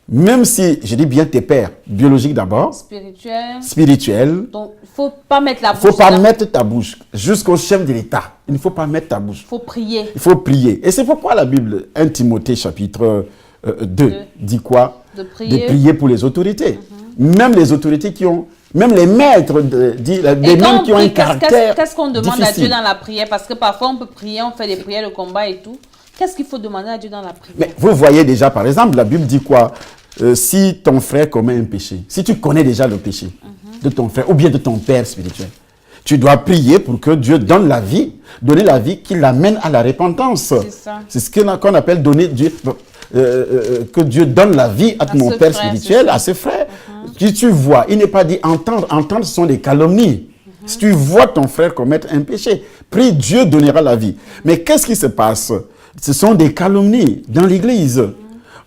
Même si, je dis bien tes pères, biologiques d'abord, spirituels. Donc, il ne faut pas mettre la bouche. Il ne faut pas mettre ta bouche jusqu'au chef de l'État. Il ne faut pas mettre ta bouche. Il faut prier. Il faut prier. Et c'est pourquoi la Bible, 1 Timothée chapitre 2, dit quoi? De prier. De prier pour les autorités. Même les autorités qui ont... Même les maîtres, les mêmes qui ont un caractère Qu'est-ce qu'on demande difficile. à Dieu dans la prière? Parce que parfois, on peut prier, on fait des prières de combat et tout. Qu'est-ce qu'il faut demander à Dieu dans la prière? Mais vous voyez déjà, par exemple, la Bible dit quoi? Si ton frère commet un péché, si tu connais déjà le péché de ton frère ou bien de ton père spirituel, tu dois prier pour que Dieu donne la vie qui l'amène à la repentance. C'est ce qu'on appelle donner Dieu... que Dieu donne la vie à mon père spirituel, à ses frères. Si tu vois, il n'est pas dit entendre. Entendre, ce sont des calomnies. Si tu vois ton frère commettre un péché, prie, Dieu donnera la vie. Mais qu'est-ce qui se passe? Ce sont des calomnies dans l'église.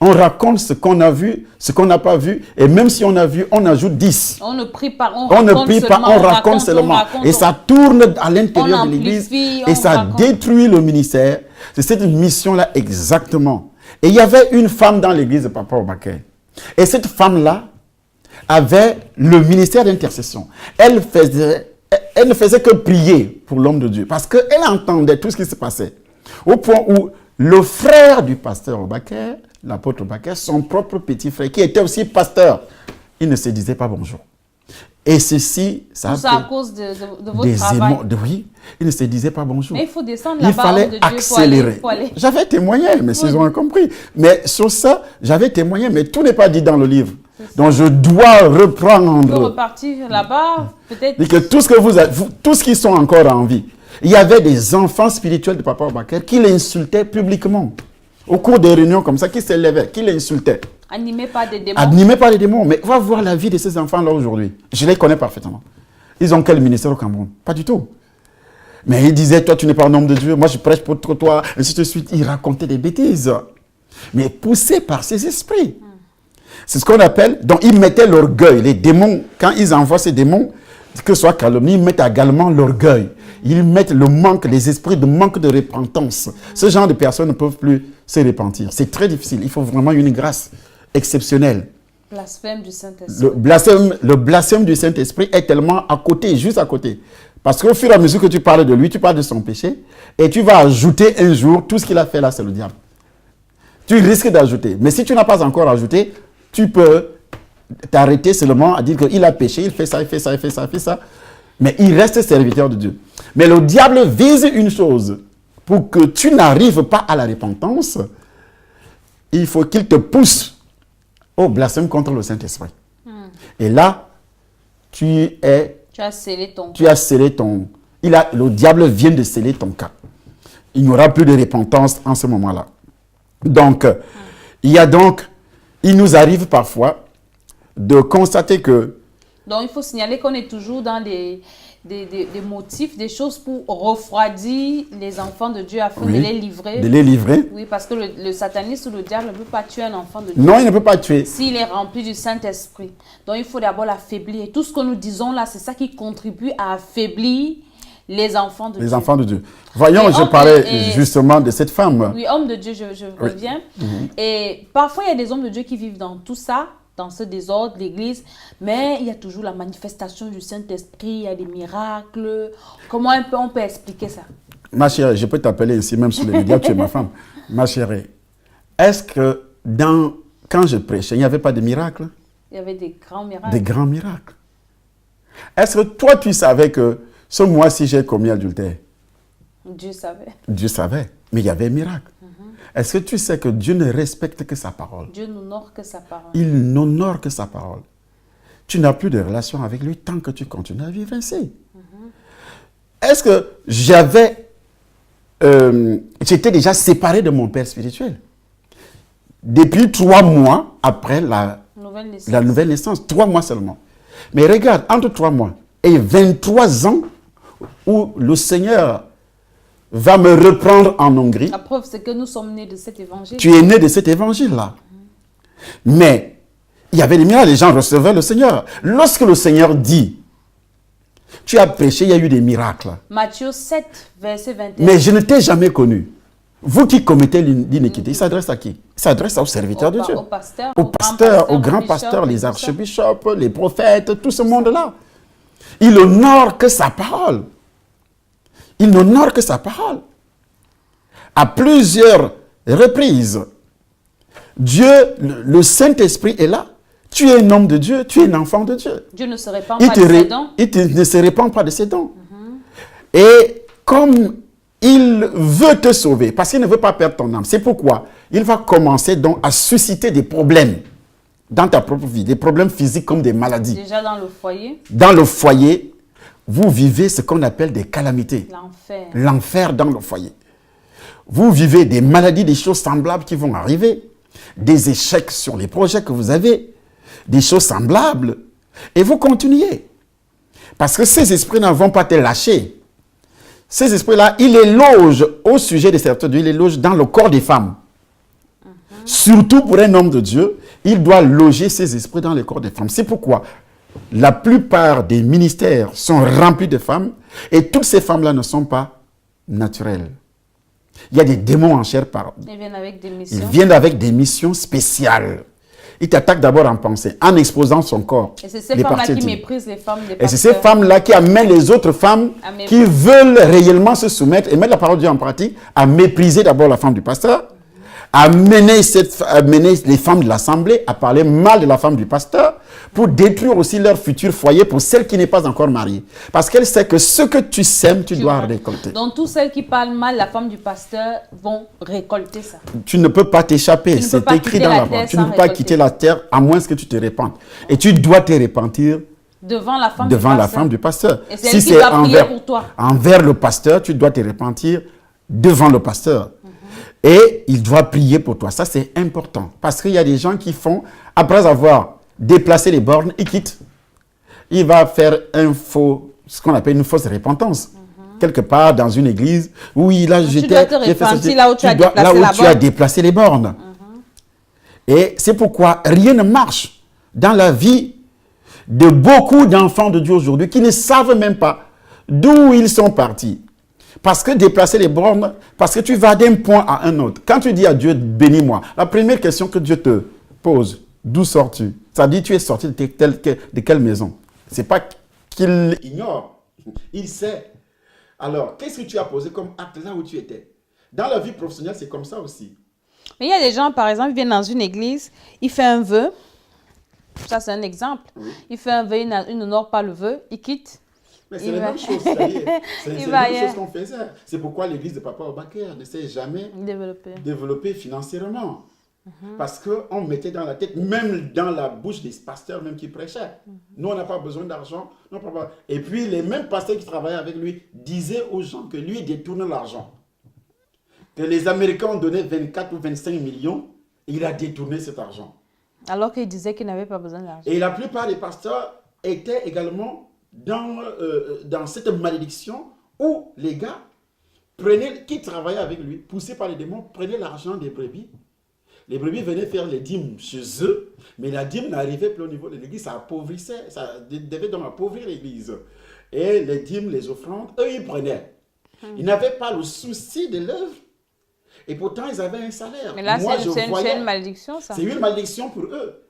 On raconte ce qu'on a vu, ce qu'on n'a pas vu, et même si on a vu, on ajoute 10. On ne prie pas, on raconte seulement. Et ça tourne à l'intérieur de l'église, et ça détruit le ministère. C'est cette mission-là exactement. Et il y avait une femme dans l'église de Papa Obakè. Et cette femme-là avait le ministère d'intercession. Elle ne faisait que prier pour l'homme de Dieu. Parce qu'elle entendait tout ce qui se passait. Au point où le frère du pasteur Obakè, l'apôtre Obakè, son propre petit frère, qui était aussi pasteur, il ne se disait pas bonjour. Et ceci, ça a fait à cause de votre travail. Oui, il ne se disait pas bonjour. Mais il faut descendre là-bas. Il fallait accélérer. J'avais témoigné, mais ils ont compris. Mais sur ça, j'avais témoigné, mais tout n'est pas dit dans le livre. Donc je dois reprendre. Il faut repartir là-bas, peut-être. Et que tous ceux qui sont encore en vie, il y avait des enfants spirituels de Papa Obakè qui l'insultaient publiquement. Au cours des réunions comme ça, qui s'élevaient, qui l'insultaient. Animés par des démons. Animés par des démons. Mais va voir la vie de ces enfants-là aujourd'hui. Je les connais parfaitement. Ils ont quel ministère au Cameroun? Pas du tout. Mais ils disaient, toi, tu n'es pas un homme de Dieu. Moi, je prêche pour toi. Et ainsi de suite. Ils racontaient des bêtises. Mais poussés par ces esprits. C'est ce qu'on appelle... Donc, ils mettaient l'orgueil. Les démons, quand ils envoient ces démons, que ce soit calomnie, ils mettent également l'orgueil. Ils mettent le manque, les esprits de manque de repentance. Ce genre de personnes ne peuvent plus se repentir. C'est très difficile. Il faut vraiment une grâce exceptionnelle. Blasphème du Saint-Esprit. Le blasphème du Saint-Esprit est tellement à côté, juste à côté. Parce qu'au fur et à mesure que tu parles de lui, tu parles de son péché, et tu vas ajouter un jour, tout ce qu'il a fait là, c'est le diable. Tu risques d'ajouter. Mais si tu n'as pas encore ajouté, tu peux t'arrêter seulement à dire qu'il a péché, il fait ça, il fait ça, il fait ça, il fait ça. Mais il reste serviteur de Dieu. Mais le diable vise une chose. Pour que tu n'arrives pas à la repentance, il faut qu'il te pousse au blasphème contre le Saint-Esprit. Et là, tu as scellé ton... Le diable vient de sceller ton cas. Il n'y aura plus de repentance en ce moment-là. Donc, il nous arrive parfois de constater que... Donc, il faut signaler qu'on est toujours dans des motifs, des choses pour refroidir les enfants de Dieu afin Oui, de les livrer. de les livrer. Oui, parce que le sataniste ou le diable ne peut pas tuer un enfant de Dieu. Non, il ne peut pas tuer. S'il est rempli du Saint-Esprit. Donc, il faut d'abord l'affaiblir. Et tout ce que nous disons là, c'est ça qui contribue à affaiblir les enfants de Dieu. Les enfants de Dieu. Voyons, Et je parlais justement de cette femme. Oui, homme de Dieu, je reviens. Et parfois, il y a des hommes de Dieu qui vivent dans tout ça, dans ce désordre, l'église, mais il y a toujours la manifestation du Saint-Esprit, il y a des miracles. Comment on peut expliquer ça? Ma chérie, je peux t'appeler ici, même sur les médias, tu es ma femme. Ma chérie, est-ce que quand je prêchais, il n'y avait pas de miracles? Il y avait des grands miracles. Des grands miracles. Est-ce que toi, tu savais que ce mois-ci, j'ai commis adultère? Dieu savait. Dieu savait, mais il y avait un miracle. Est-ce que tu sais que Dieu ne respecte que sa parole? Dieu n'honore que sa parole. Il n'honore que sa parole. Tu n'as plus de relation avec lui tant que tu continues à vivre ainsi. Est-ce que j'étais déjà séparé de mon père spirituel? Depuis 3 mois après la nouvelle naissance. 3 mois seulement. Mais regarde, entre 3 mois et 23 ans où le Seigneur va me reprendre en Hongrie. La preuve, c'est que nous sommes nés de cet évangile. Tu es né de cet évangile-là. Mais il y avait des miracles, les gens recevaient le Seigneur. Lorsque le Seigneur dit, tu as péché, il y a eu des miracles. Matthieu 7, verset 21. Mais je ne t'ai jamais connu. Vous qui commettez l'iniquité, il s'adresse à qui? Il s'adresse aux serviteurs de Dieu. Aux pasteurs, aux grands pasteurs, les archbishops, les prophètes, tout ce monde-là. Il honore que sa parole. Il n'honore que sa parole. À plusieurs reprises, Dieu, le Saint-Esprit est là. Tu es un homme de Dieu, tu es un enfant de Dieu. Dieu ne se répand pas de ses dons. Il ne se répand pas de ses dons. Et comme il veut te sauver, parce qu'il ne veut pas perdre ton âme, c'est pourquoi il va commencer donc à susciter des problèmes dans ta propre vie, des problèmes physiques comme des maladies. Déjà dans le foyer. Dans le foyer, vous vivez ce qu'on appelle des calamités. L'enfer. L'enfer dans le foyer. Vous vivez des maladies, des choses semblables qui vont arriver, des échecs sur les projets que vous avez, des choses semblables, et vous continuez. Parce que ces esprits ne vont pas te lâcher. Ces esprits-là, ils les logent au sujet des serviteurs de Dieu, ils les logent dans le corps des femmes. Surtout pour un homme de Dieu, il doit loger ces esprits dans le corps des femmes. C'est pourquoi la plupart des ministères sont remplis de femmes, et toutes ces femmes-là ne sont pas naturelles. Il y a des démons en chair par... Ils viennent avec des missions. Ils viennent avec des missions spéciales. Ils t'attaquent d'abord en pensée, en exposant son corps. Et c'est ces femmes-là qui méprisent les femmes des pasteurs. Et c'est ces femmes-là qui amènent les autres femmes qui veulent réellement se soumettre et mettre la parole de Dieu en pratique, à mépriser d'abord la femme du pasteur, à mener les femmes de l'assemblée à parler mal de la femme du pasteur, pour détruire aussi leur futur foyer pour celle qui n'est pas encore mariée. Parce qu'elle sait que ce que tu sèmes, tu dois récolter. Donc, toutes celles qui parlent mal de la femme du pasteur vont récolter ça. Tu ne peux pas t'échapper, c'est écrit dans la parole. Tu ne peux pas quitter la terre à moins que tu te répandes. Et tu dois te repentir devant la femme du pasteur. Et si c'est envers le pasteur, tu dois te repentir devant le pasteur. Et il doit prier pour toi. Ça, c'est important. Parce qu'il y a des gens qui font, après avoir déplacé les bornes, ils quittent. Il va faire ce qu'on appelle une fausse repentance. Quelque part dans une église où il a jeté... Tu dois te repentir là où tu as déplacé les bornes. Et c'est pourquoi rien ne marche dans la vie de beaucoup d'enfants de Dieu aujourd'hui qui ne savent même pas d'où ils sont partis. Parce que déplacer les bornes, parce que tu vas d'un point à un autre. Quand tu dis à Dieu, bénis-moi, la première question que Dieu te pose, d'où sors-tu? Ça dit, tu es sorti de quelle maison? Ce n'est pas qu'il ignore, il sait. Alors, qu'est-ce que tu as posé comme acte là où tu étais? Dans la vie professionnelle, c'est comme ça aussi. Mais il y a des gens, par exemple, ils viennent dans une église, ils font un vœu. Ça, c'est un exemple. Oui. Il fait un vœu, il n'honore pas le vœu, il quitte. Mais c'est la même chose, c'est la même chose qu'on faisait. C'est pourquoi l'église de Papa Obakea ne s'est jamais développée financièrement. Parce qu'on mettait dans la tête, même dans la bouche des pasteurs même qui prêchaient. Nous, on n'a pas besoin d'argent. Et puis, les mêmes pasteurs qui travaillaient avec lui disaient aux gens que lui détourne l'argent. Que les Américains ont donné 24 ou 25 millions, et il a détourné cet argent. Alors qu'il disait qu'il n'avait pas besoin d'argent. Et la plupart des pasteurs étaient également dans cette malédiction où les gars prenaient, qui travaillaient avec lui, poussés par les démons, prenaient l'argent des brebis. Les brebis venaient faire les dîmes chez eux, mais la dîme n'arrivait plus au niveau de l'église, ça appauvrissait, ça devait donc appauvrir l'église. Et les dîmes, les offrandes, eux, ils prenaient. Ils n'avaient pas le souci de l'œuvre, et pourtant, ils avaient un salaire. Mais là, c'est une malédiction, ça. C'est une malédiction pour eux.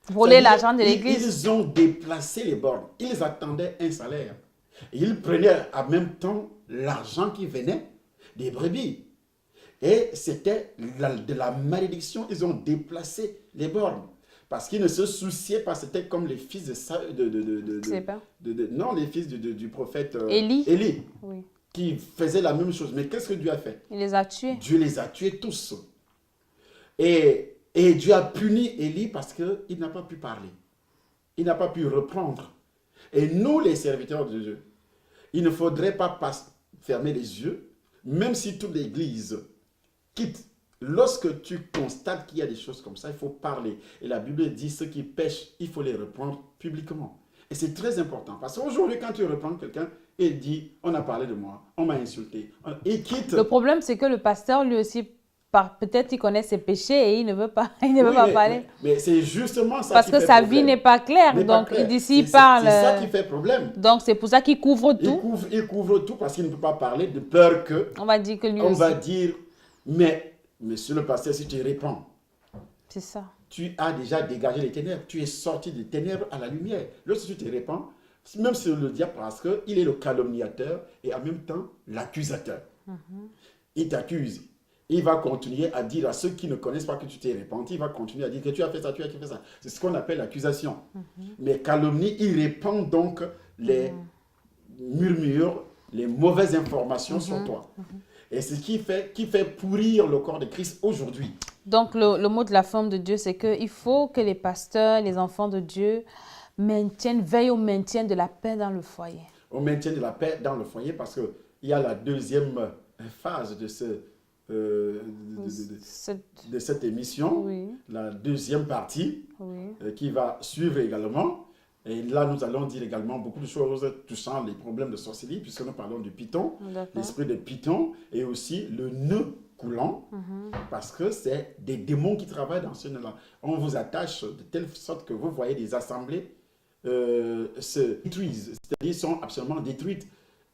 Voler l'argent de l'église. Ils ont déplacé les bornes. Ils attendaient un salaire. Et ils prenaient en même temps l'argent qui venait des brebis. Et c'était de la malédiction. Ils ont déplacé les bornes. Parce qu'ils ne se souciaient pas. C'était comme les fils non, les fils du prophète Élie. Oui. Qui faisaient la même chose. Mais qu'est-ce que Dieu a fait? Il les a tués. Dieu les a tués tous. Et Dieu a puni Élie parce qu'il n'a pas pu parler. Il n'a pas pu reprendre. Et nous, les serviteurs de Dieu, il ne faudrait pas fermer les yeux, même si toute l'Église quitte. Lorsque tu constates qu'il y a des choses comme ça, il faut parler. Et la Bible dit, ceux qui pêchent, il faut les reprendre publiquement. Et c'est très important. Parce qu'aujourd'hui, quand tu reprends quelqu'un, il dit, on a parlé de moi, on m'a insulté. Il quitte. Le problème, c'est que le pasteur, lui aussi, peut-être il connaît ses péchés et il ne veut pas, parler. Mais c'est justement ça parce qui que fait sa problème. vie n'est pas claire. Donc, il dit s'il parle. C'est ça qui fait problème. Donc, c'est pour ça qu'il couvre tout. Il couvre tout parce qu'il ne peut pas parler de peur que. On va dire que lui on aussi. va dire, mais monsieur le pasteur, si tu réponds. C'est ça. Tu as déjà dégagé les ténèbres. Tu es sorti des ténèbres à la lumière. Lorsque tu te répands, même si le diable, parce qu'il est le calomniateur et en même temps l'accusateur. Il t'accuse. Il va continuer à dire à ceux qui ne connaissent pas que tu t'es répandu, il va continuer à dire que tu as fait ça, tu as fait ça. C'est ce qu'on appelle l'accusation. Mais calomnie, il répand donc les murmures, les mauvaises informations sur toi. Et c'est ce qui fait pourrir le corps de Christ aujourd'hui. Donc, le mot de la femme de Dieu, c'est qu'il faut que les pasteurs, les enfants de Dieu, veillent au maintien de la paix dans le foyer. Au maintien de la paix dans le foyer, parce qu'il y a la deuxième phase de cette émission, oui. La deuxième partie, qui va suivre également. Et là, nous allons dire également beaucoup de choses touchant les problèmes de sorcellerie, puisque nous parlons du python, l'esprit de python, et aussi le nœud coulant, parce que c'est des démons qui travaillent dans ce nœud-là. On vous attache de telle sorte que vous voyez des assemblées se détruisent, c'est-à-dire sont absolument détruites.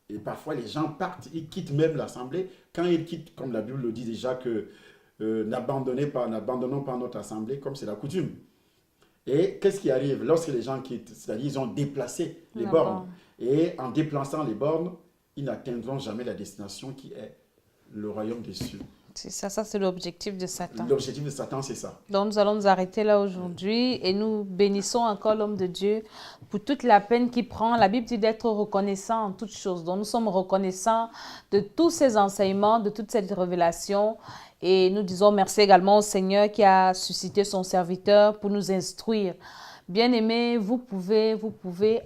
Et parfois, les gens partent, ils quittent même l'assemblée. Quand ils quittent, comme la Bible le dit déjà, que n'abandonnons pas notre assemblée, comme c'est la coutume. Et qu'est-ce qui arrive lorsque les gens quittent? C'est-à-dire ils ont déplacé les bornes. Et en déplaçant les bornes, ils n'atteindront jamais la destination qui est le royaume des cieux. C'est ça c'est l'objectif de Satan. L'objectif de Satan, c'est ça. Donc nous allons nous arrêter là aujourd'hui et nous bénissons encore l'homme de Dieu pour toute la peine qu'il prend. La Bible dit d'être reconnaissant en toutes choses. Donc nous sommes reconnaissants de tous ces enseignements, de toute cette révélation. Et nous disons merci également au Seigneur qui a suscité son serviteur pour nous instruire. Bien-aimés, vous pouvez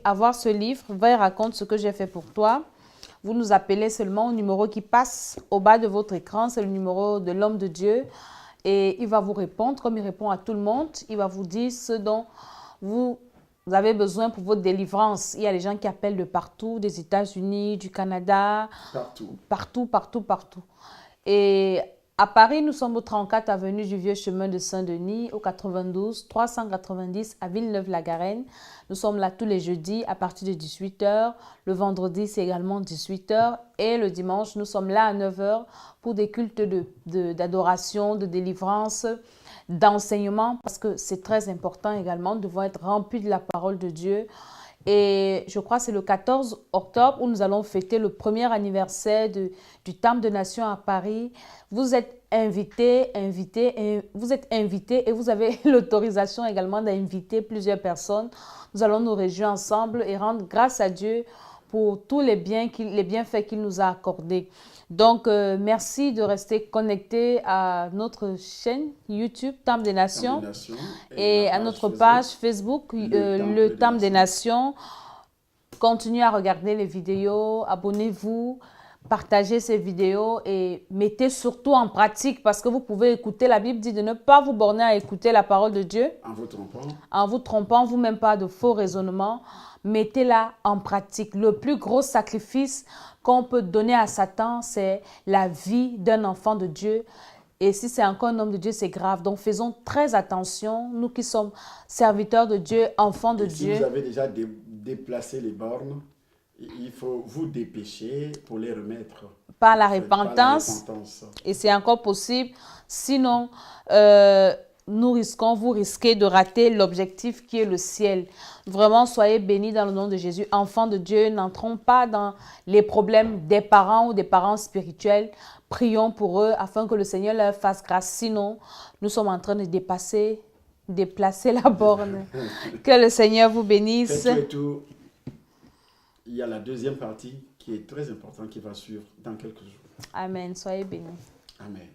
avoir ce livre, Va et raconte ce que j'ai fait pour toi. Vous nous appelez seulement au numéro qui passe au bas de votre écran, c'est le numéro de l'homme de Dieu. Et il va vous répondre, comme il répond à tout le monde. Il va vous dire ce dont vous avez besoin pour votre délivrance. Il y a des gens qui appellent de partout, des États-Unis, du Canada. Partout. Et à Paris, nous sommes au 34 avenue du Vieux Chemin de Saint-Denis, au 92 390 à Villeneuve-la-Garenne. Nous sommes là tous les jeudis à partir de 18 h. Le vendredi, c'est également 18 h. Et le dimanche, nous sommes là à 9 h pour des cultes d'adoration, de délivrance, d'enseignement, parce que c'est très important également de devoir être rempli de la parole de Dieu. Et je crois que c'est le 14 octobre où nous allons fêter le premier anniversaire du Temple de Nation à Paris. Vous êtes invités et vous avez l'autorisation également d'inviter plusieurs personnes. Nous allons nous réjouir ensemble et rendre grâce à Dieu pour tous les bienfaits qu'il nous a accordés. Donc, merci de rester connecté à notre chaîne YouTube, Temple des Nations, et à notre page Facebook, le Temple des Nations. Continuez à regarder les vidéos, abonnez-vous, partagez ces vidéos et mettez surtout en pratique parce que vous pouvez écouter. La Bible dit de ne pas vous borner à écouter la parole de Dieu. En vous trompant. En vous trompant, vous-même pas de faux raisonnements. Mettez-la en pratique. Le plus gros sacrifice qu'on peut donner à Satan, c'est la vie d'un enfant de Dieu. Et si c'est encore un homme de Dieu, c'est grave. Donc, faisons très attention, nous qui sommes serviteurs de Dieu, enfants de Dieu. Si vous avez déjà déplacé les bornes, il faut vous dépêcher pour les remettre. Par la repentance. Et c'est encore possible. Sinon, vous risquez de rater l'objectif qui est le ciel. Vraiment, soyez bénis dans le nom de Jésus. Enfants de Dieu, n'entrons pas dans les problèmes des parents ou des parents spirituels. Prions pour eux afin que le Seigneur leur fasse grâce. Sinon, nous sommes en train de déplacer la borne. Que le Seigneur vous bénisse. Il y a la deuxième partie qui est très importante qui va suivre dans quelques jours. Amen. Soyez bénis. Amen.